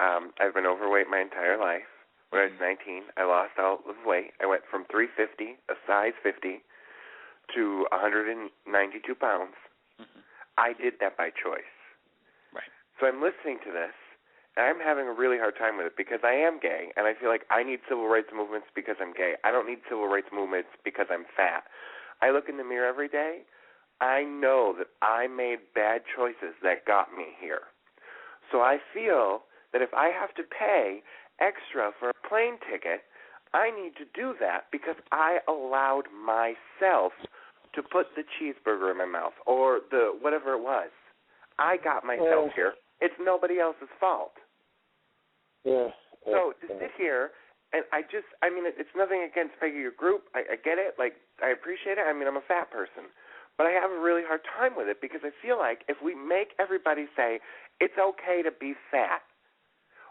S7: I've been overweight my entire life. When I was 19, I lost all of weight. I went from 350, a size 50, to 192 pounds. Mm-hmm. I did that by choice.
S1: Right.
S7: So I'm listening to this, and I'm having a really hard time with it because I am gay, and I feel like I need civil rights movements because I'm gay. I don't need civil rights movements because I'm fat. I look in the mirror every day. I know that I made bad choices that got me here. So I feel that if I have to pay extra for a plane ticket, I need to do that because I allowed myself to put the cheeseburger in my mouth or the whatever it was. I got myself here. It's nobody else's fault.
S6: Yeah.
S7: So to sit here, and I mean, it's nothing against Peggy, your group. I get it. Like, I appreciate it. I mean, I'm a fat person. But I have a really hard time with it because I feel like if we make everybody say it's okay to be fat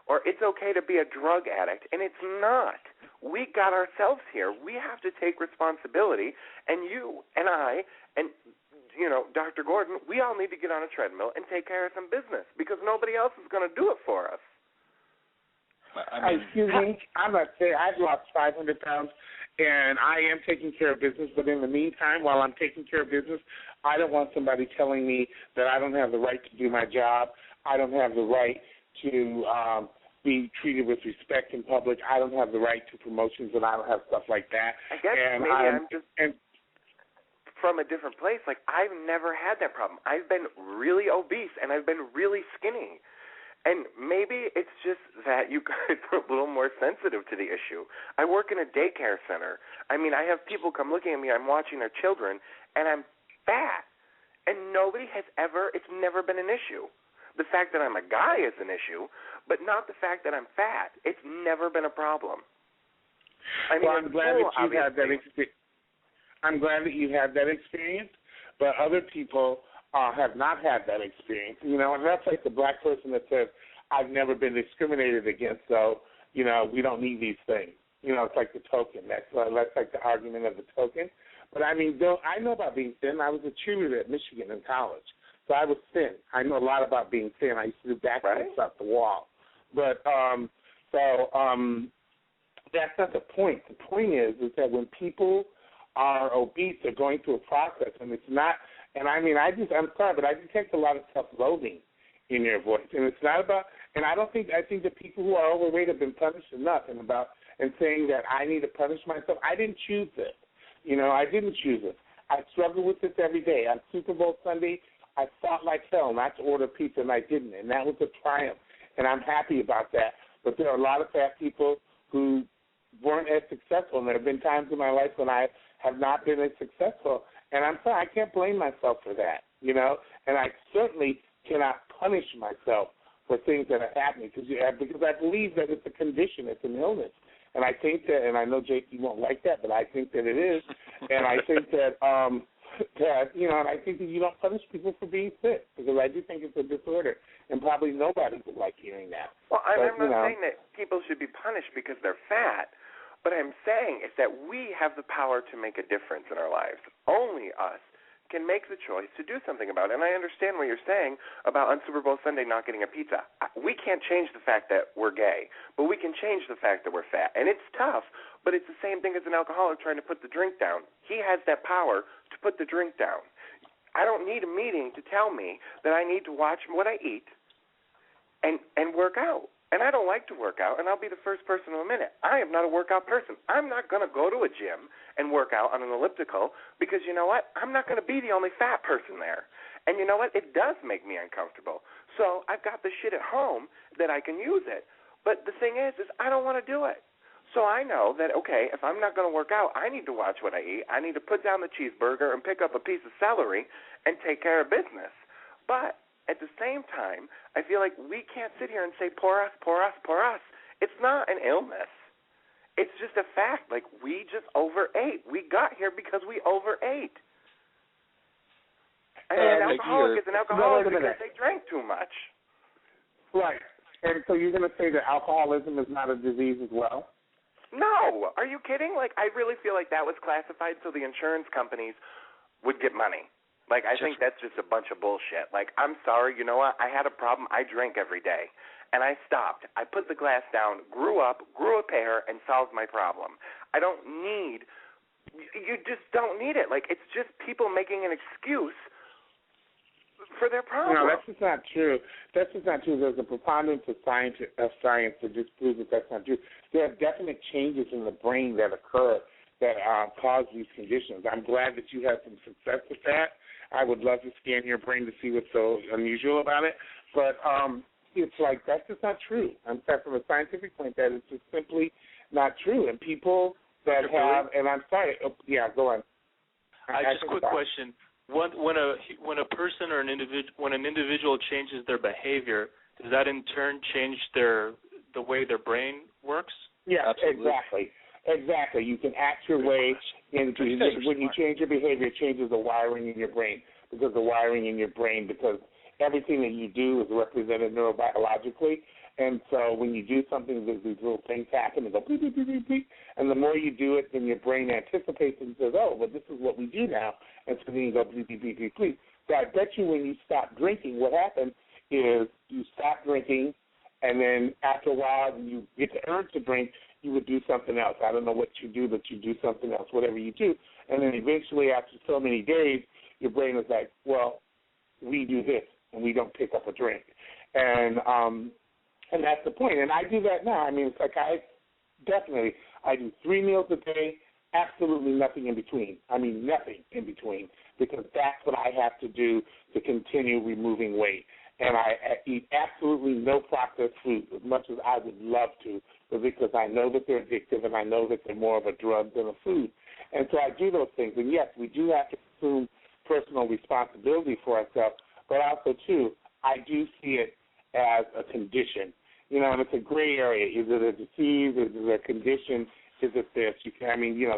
S7: or it's okay to be a drug addict, and it's not. We got ourselves here. We have to take responsibility, and you and I and, Dr. Gordon, we all need to get on a treadmill and take care of some business because nobody else is going to do it for us.
S6: Excuse me, I must say I've lost 500 pounds, and I am taking care of business. But in the meantime, while I'm taking care of business, I don't want somebody telling me that I don't have the right to do my job. I don't have the right to be treated with respect in public. I don't have the right to promotions, and I don't have stuff like that.
S7: I guess maybe I'm just from a different place. Like, I've never had that problem. I've been really obese, and I've been really skinny. And maybe it's just that you guys are a little more sensitive to the issue. I work in a daycare center. I mean, I have people come looking at me. I'm watching their children, and I'm fat. And it's never been an issue. The fact that I'm a guy is an issue, but not the fact that I'm fat. It's never been a problem. I mean,
S6: I'm glad that you had that experience. I'm glad that you had that experience, but other people have not had that experience, and that's like the black person that says, I've never been discriminated against, so, we don't need these things. It's like the token. That's like the argument of the token. But, I mean, I know about being thin. I was a cheerleader at Michigan in college, so I was thin. I know a lot about being thin. I used to do backflips off the wall. But that's not the point. The point is that when people are obese, they're going through a process, and it's not. And I mean, I'm sorry, but I detect a lot of self-loathing in your voice, and it's not about. And I think that people who are overweight have been punished enough, and saying that I need to punish myself. I didn't choose it. I didn't choose it. I struggle with this every day. On Super Bowl Sunday, I fought like hell not to order pizza, and I didn't, and that was a triumph, and I'm happy about that. But there are a lot of fat people who weren't as successful, and there have been times in my life when I have not been as successful. And I'm sorry, I can't blame myself for that, and I certainly cannot punish myself for things that are happening because I believe that it's a condition, it's an illness. And I think that, and I know, Jake, you won't like that, but I think that it is. And I think that, and I think that you don't punish people for being sick because I do think it's a disorder. And probably nobody would like hearing that.
S7: Well, I'm not saying that people should be punished because they're fat. What I'm saying is that we have the power to make a difference in our lives. Only us can make the choice to do something about it. And I understand what you're saying about on Super Bowl Sunday not getting a pizza. We can't change the fact that we're gay, but we can change the fact that we're fat. And it's tough, but it's the same thing as an alcoholic trying to put the drink down. He has that power to put the drink down. I don't need a meeting to tell me that I need to watch what I eat and work out. And I don't like to work out, and I'll be the first person to admit it. I am not a workout person. I'm not going to go to a gym and work out on an elliptical because, you know what, I'm not going to be the only fat person there. And you know what, it does make me uncomfortable. So I've got the shit at home that I can use it. But the thing is I don't want to do it. So I know that, okay, if I'm not going to work out, I need to watch what I eat. I need to put down the cheeseburger and pick up a piece of celery and take care of business. But at the same time, I feel like we can't sit here and say, poor us, poor us, poor us. It's not an illness. It's just a fact. Like, we just overate. We got here because we overate. I mean, an alcoholic is an alcoholic because they drank too much.
S6: Right. And so you're going to say that alcoholism is not a disease as well?
S7: No. Are you kidding? Like, I really feel like that was classified so the insurance companies would get money. Like, I think that's just a bunch of bullshit. Like, I'm sorry, you know what? I had a problem. I drank every day. And I stopped. I put the glass down, grew up, grew a pair, and solved my problem. I don't need – you just don't need it. Like, it's just people making an excuse for their problem.
S6: No, that's just not true. That's just not true. There's a preponderance of science that disproves that that's not true. There are definite changes in the brain that occur that cause these conditions. I'm glad that you had some success with that. I would love to scan your brain to see what's so unusual about it. But it's like, that's just not true. I'm saying from a scientific point that it's just simply not true. And people that have, and I'm sorry, go on.
S8: Just a quick question. When a person or an individual changes their behavior, does that in turn change the way their brain works?
S6: Yeah,
S1: absolutely.
S6: Exactly. You can act your way into when you change your behavior, it changes the wiring in your brain because everything that you do is represented neurobiologically. And so when you do something, these little things happen and go beep, beep, beep, beep, beep. And the more you do it, then your brain anticipates and says, oh, well, this is what we do now. And so then you go beep, beep, beep, beep, beep. So I bet you when you stop drinking, what happens is you stop drinking, and then after a while you get the urge to drink, you would do something else. I don't know what you do, but you do something else, whatever you do. And then eventually after so many days, your brain is like, well, we do this, and we don't pick up a drink. And that's the point. And I do that now. I mean, it's like I do 3 meals a day, absolutely nothing in between. I mean, nothing in between, because that's what I have to do to continue removing weight. And I eat absolutely no processed food, as much as I would love to, because I know that they're addictive and I know that they're more of a drug than a food. And so I do those things. And, yes, we do have to assume personal responsibility for ourselves, but also, too, I do see it as a condition. You know, and it's a gray area. Is it a disease? Is it a condition? Is it this?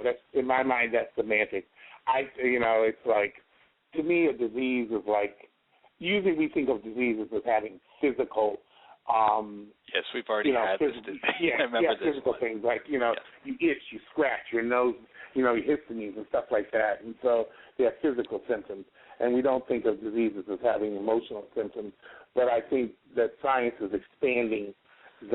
S6: That's, in my mind, that's semantics. It's like, to me, a disease is like, usually we think of diseases as having physical.
S1: Yes, we've already had this.
S6: Physical
S1: one.
S6: things like, you itch, you scratch, your nose, your histamines and stuff like that. And so they have physical symptoms. And we don't think of diseases as having emotional symptoms. But I think that science is expanding
S1: which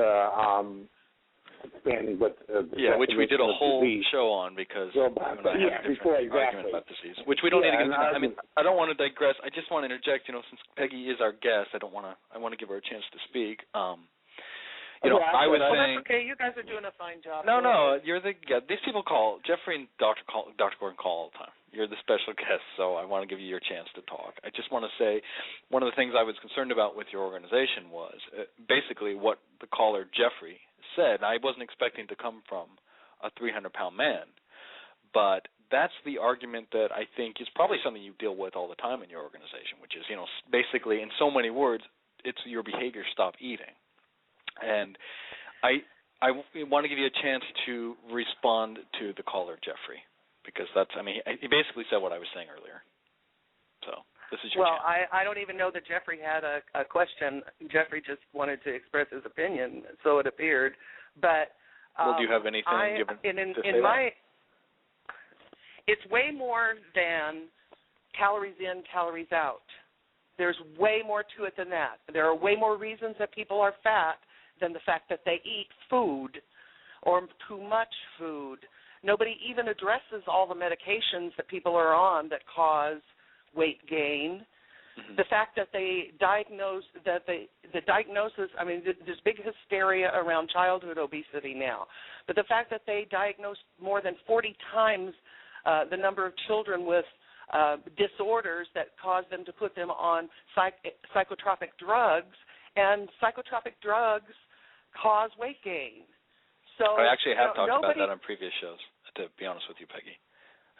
S1: we did a whole show on because I have a different argument about disease, which we don't need to get into. I mean, I don't want to digress. I just want to interject. Since Peggy is our guest, I want to give her a chance to speak. I was saying.
S5: That's okay. You guys are doing a fine job.
S1: No, you're the guest. These people call. Jeffrey and Dr. Gordon call all the time. You're the special guest, so I want to give you your chance to talk. I just want to say one of the things I was concerned about with your organization was basically what the caller Jeffrey said. I wasn't expecting to come from a 300-pound man, but that's the argument that I think is probably something you deal with all the time in your organization, which is, basically in so many words, it's your behavior, stop eating. And I want to give you a chance to respond to the caller Jeffrey. Because he basically said what I was saying earlier. So this is your chance.
S5: Well, I don't even know that Jeffrey had a question. Jeffrey just wanted to express his opinion, so it appeared. But
S1: do you have anything
S5: it's way more than calories in, calories out. There's way more to it than that. There are way more reasons that people are fat than the fact that they eat food or too much food. Nobody even addresses all the medications that people are on that cause weight gain. The fact that they diagnose that the diagnosis, I mean, there's big hysteria around childhood obesity now, but the fact that they diagnose more than 40 times the number of children with disorders that cause them to put them on psychotropic drugs, and psychotropic drugs cause weight gain. So
S1: I actually have talked about that on previous shows, to be honest with you, Peggy.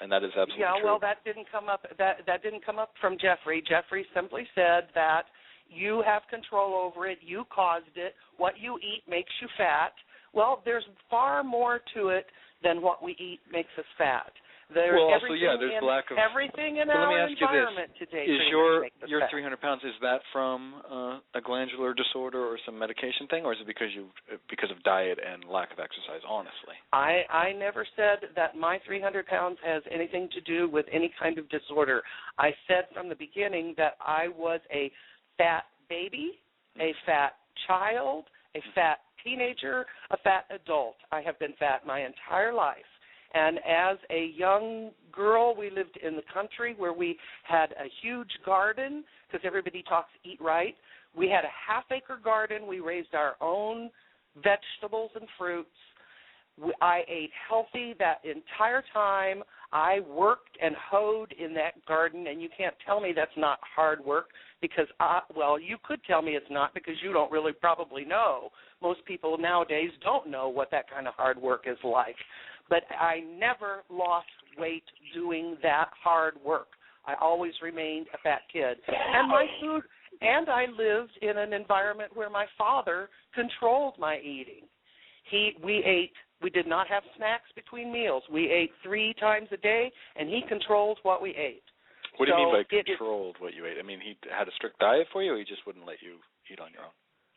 S1: And that is absolutely true.
S5: Well, that didn't come up. That didn't come up from Jeffrey. Jeffrey simply said that you have control over it. You caused it. What you eat makes you fat. Well, there's far more to it than what we eat makes us fat. There's
S1: there's lack of
S5: everything in our environment today.
S1: Is your 300 pounds, is that from a glandular disorder or some medication thing, or is it because of diet and lack of exercise? Honestly,
S5: I never said that my 300 pounds has anything to do with any kind of disorder. I said from the beginning that I was a fat baby, a fat child, a fat teenager, a fat adult. I have been fat my entire life. And as a young girl, we lived in the country where we had a huge garden, because everybody talks eat right. We had a half-acre garden. We raised our own vegetables and fruits. I ate healthy that entire time. I worked and hoed in that garden, and you can't tell me that's not hard work, because, you could tell me it's not, because you don't really probably know. Most people nowadays don't know what that kind of hard work is like. But I never lost weight doing that hard work. I always remained a fat kid. And my food, and I lived in an environment where my father controlled my eating. We did not have snacks between meals. We ate 3 times a day, and he controlled what we ate.
S1: What do you mean by controlled what you ate? I mean, he had a strict diet for you, or he just wouldn't let you eat on your own?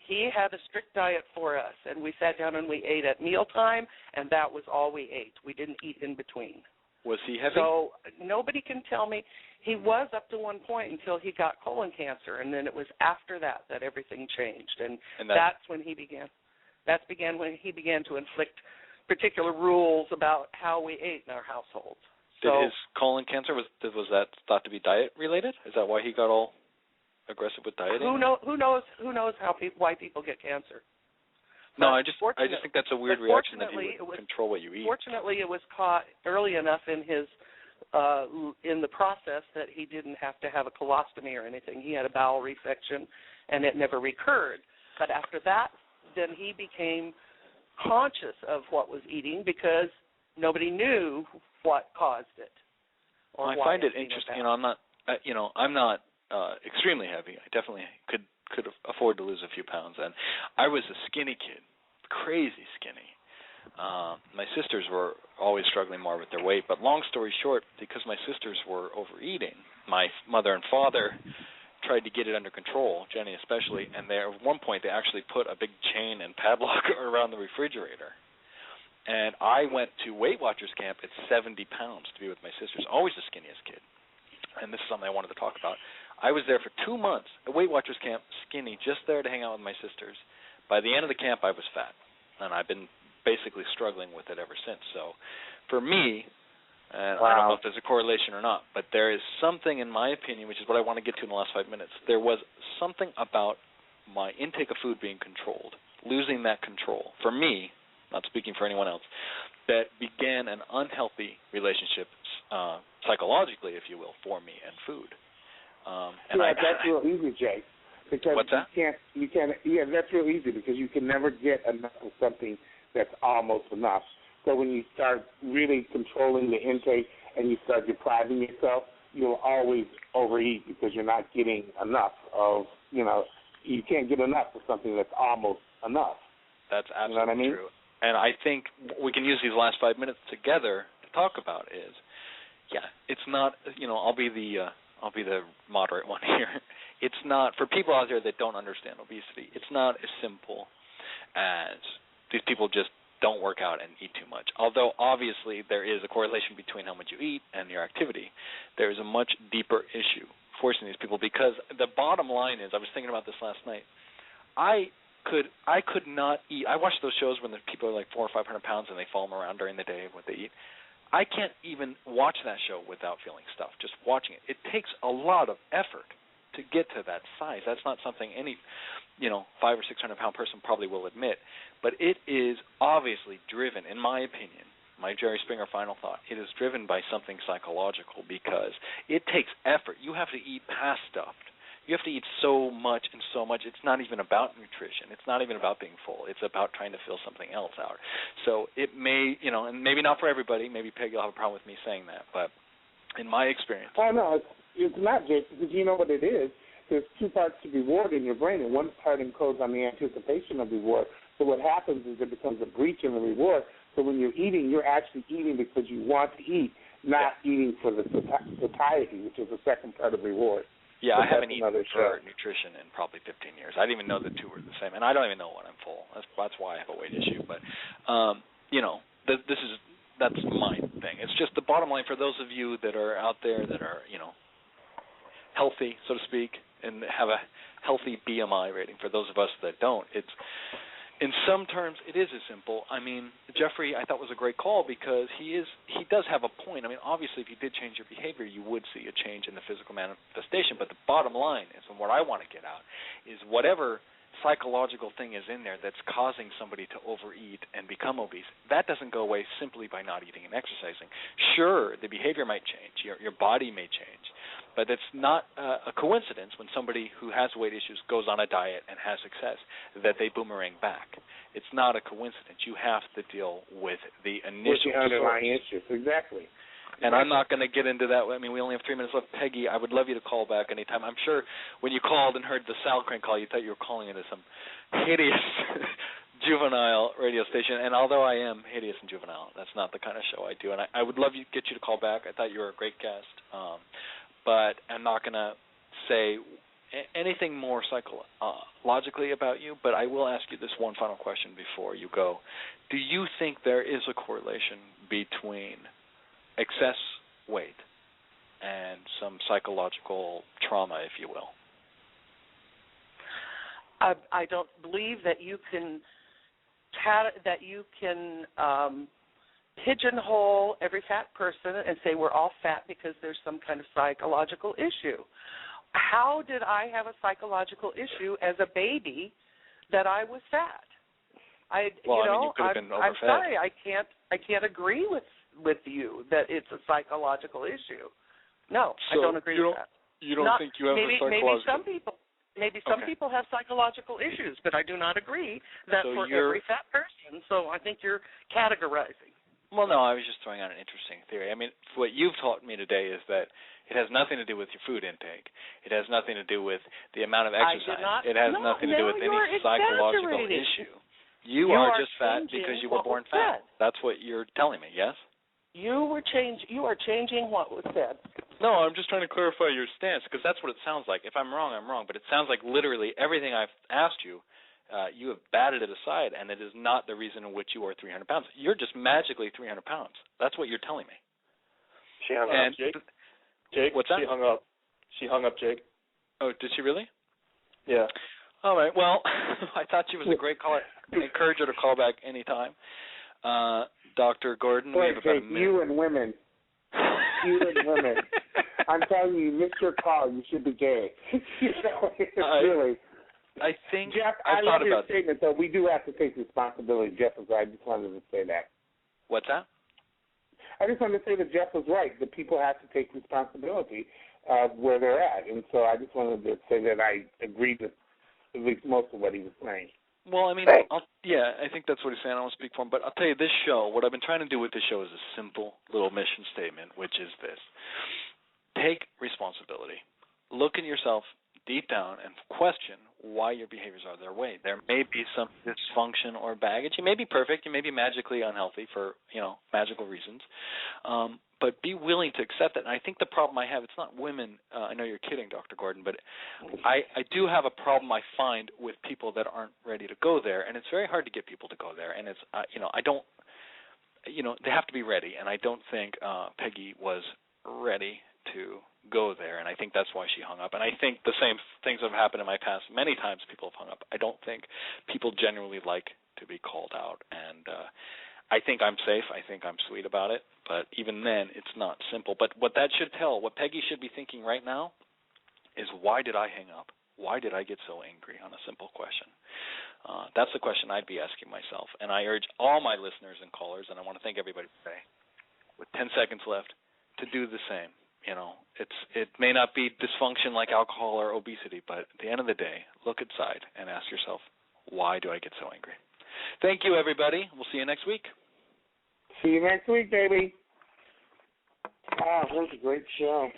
S5: He had a strict diet for us, and we sat down and we ate at mealtime, and that was all we ate. We didn't eat in between.
S1: Was he heavy?
S5: So nobody can tell me. He was up to one point until he got colon cancer, and then it was after that everything changed, and that's when he began. When he began to inflict particular rules about how we ate in our household.
S1: Did his colon cancer, was that thought to be diet related? Is that why he got all aggressive with dieting?
S5: Who knows why people get cancer?
S1: No, I just think that's a weird reaction that you would control what you eat.
S5: Fortunately, it was caught early enough in his in the process that he didn't have to have a colostomy or anything. He had a bowel resection, and it never recurred. But after that, then he became conscious of what was eating, because nobody knew what caused it.
S1: I find it interesting. I'm not extremely heavy. I definitely could afford to lose a few pounds, and I was a skinny kid, crazy skinny. My sisters were always struggling more with their weight, but long story short, because my sisters were overeating, my mother and father tried to get it under control, Jenny especially, and at one point they actually put a big chain and padlock around the refrigerator. And I went to Weight Watchers camp at 70 pounds to be with my sisters, always the skinniest kid. And this is something I wanted to talk about. I was there for 2 months at Weight Watchers camp, skinny, just there to hang out with my sisters. By the end of the camp, I was fat, and I've been basically struggling with it ever since. So for me, and I don't know if there's a correlation or not, but there is something, in my opinion, which is what I want to get to in the last 5 minutes. There was something about my intake of food being controlled, losing that control. For me, not speaking for anyone else, that began an unhealthy relationship psychologically, if you will, for me and food.
S6: That's real easy, Jake. Because
S1: what's that?
S6: You can't. Yeah, that's real easy, because you can never get enough of something that's almost enough. So when you start really controlling the intake and you start depriving yourself, you'll always overeat, because you're not getting enough of, you can't get enough of something that's almost enough.
S1: That's absolutely true. And I think we can use these last 5 minutes together to talk about is, it's not, I'll be the moderate one here. It's not, for people out there that don't understand obesity, it's not as simple as these people just don't work out and eat too much. Although obviously there is a correlation between how much you eat and your activity, there is a much deeper issue forcing these people, because the bottom line is, I was thinking about this last night, I could not eat. I watch those shows when the people are like 400 or 500 pounds and they follow them around during the day of what they eat. I can't even watch that show without feeling stuffed, just watching it. It takes a lot of effort to get to that size. That's not something any, 500 or 600 pound person probably will admit. But it is obviously driven, in my opinion, my Jerry Springer final thought, it is driven by something psychological because it takes effort. You have to eat past stuff. You have to eat so much and so much. It's not even about nutrition. It's not even about being full. It's about trying to fill something else out. So it may, and maybe not for everybody. Maybe Peggy will have a problem with me saying that. But in my experience.
S6: Oh, no, it's not, Jake, because you know what it is. There's two parts to reward in your brain, and one part encodes on the anticipation of reward. So what happens is it becomes a breach in the reward. So when you're eating, you're actually eating because you want to eat, not eating for the satiety, which is the second part of reward.
S1: Yeah, I haven't eaten for nutrition in probably 15 years. I didn't even know the two were the same, and I don't even know when I'm full. That's why I have a weight issue. But that's my thing. It's just the bottom line for those of you that are out there that are healthy, so to speak, and have a healthy BMI rating. For those of us that don't, it's in some terms it is as simple. I mean, Jeffrey, I thought was a great call because he does have a point. I mean, obviously, if you did change your behavior, you would see a change in the physical manifestation. But the bottom line is, and what I want to get out is whatever psychological thing is in there that's causing somebody to overeat and become obese, that doesn't go away simply by not eating and exercising. Sure, the behavior might change, your body may change, but it's not a coincidence when somebody who has weight issues goes on a diet and has success that they boomerang back. It's not a coincidence. You have to deal with the initial
S6: with the underlying issues, exactly.
S1: And I'm not going to get into that. I mean, we only have 3 minutes left. Peggy, I would love you to call back anytime. I'm sure when you called and heard the Sal Crank call, you thought you were calling into some hideous juvenile radio station. And although I am hideous and juvenile, that's not the kind of show I do. And I would love you to get you to call back. I thought you were a great guest. But I'm not going to say anything more psychologically about you, but I will ask you this one final question before you go. Do you think there is a correlation between excess weight and some psychological trauma, if you will?
S5: I don't believe that you can pigeonhole every fat person and say we're all fat because there's some kind of psychological issue. How did I have a psychological issue as a baby that I was fat?
S1: You could have been overfed.
S5: I'm sorry, I can't agree with you that it's a psychological issue. No,
S1: so
S5: I don't agree with that.
S1: You don't think you have a psychological?
S5: Maybe some people have psychological issues, but I do not agree that for every fat person. So I think you're categorizing.
S1: Well, no, I was just throwing out an interesting theory. I mean, what you've taught me today is that it has nothing to do with your food intake. It has nothing to do with the amount of exercise. It has nothing to do with any psychological issue. You are just fat because you were born fat. That's what you're telling me, yes?
S5: You are changing what was said.
S1: No, I'm just trying to clarify your stance because that's what it sounds like. If I'm wrong, I'm wrong. But it sounds like literally everything I've asked you, you have batted it aside, and it is not the reason in which you are 300 pounds. You're just magically 300 pounds. That's what you're telling me.
S8: She hung up, Jake. Jake,
S1: what's that?
S8: She hung up. She hung up, Jake.
S1: Oh, did she really?
S8: Yeah.
S1: All right. Well, I thought she was a great caller. I encourage her to call back anytime. Dr. Gordon, we have about a minute.
S6: You and women. I'm telling you, you missed your call. You should be gay. Really.
S1: I think
S6: Jeff, I love your statement, though. We do have to take responsibility. Jeff was right. I just wanted to say that.
S1: What's that?
S6: I just wanted to say that Jeff was right. The people have to take responsibility of where they're at. And so I just wanted to say that I agreed with at least most of what he was saying.
S1: Well, I mean, I think that's what he's saying. I don't want to speak for him. But I'll tell you, this show, what I've been trying to do with this show is a simple little mission statement, which is this. Take responsibility. Look at yourself deep down and question why your behaviors are their way. There may be some dysfunction or baggage. You may be perfect. You may be magically unhealthy for, magical reasons. But be willing to accept that. And I think the problem I have, it's not women. I know you're kidding, Dr. Gordon, but I do have a problem I find with people that aren't ready to go there. And it's very hard to get people to go there. And it's, I don't, they have to be ready. And I don't think Peggy was ready to go there, and I think that's why she hung up. And I think the same things have happened in my past. Many times people have hung up. I don't think people generally like to be called out, and I think I'm safe. I think I'm sweet about it, but even then, it's not simple. But what that should tell, what Peggy should be thinking right now is why did I hang up? Why did I get so angry on a simple question? That's the question I'd be asking myself. And I urge all my listeners and callers, and I want to thank everybody today, with 10 seconds left, to do the same. You know, it may not be dysfunction like alcohol or obesity, but at the end of the day, look inside and ask yourself, why do I get so angry? Thank you, everybody. We'll see you next week.
S6: See you next week, baby. Wow, that was a great show.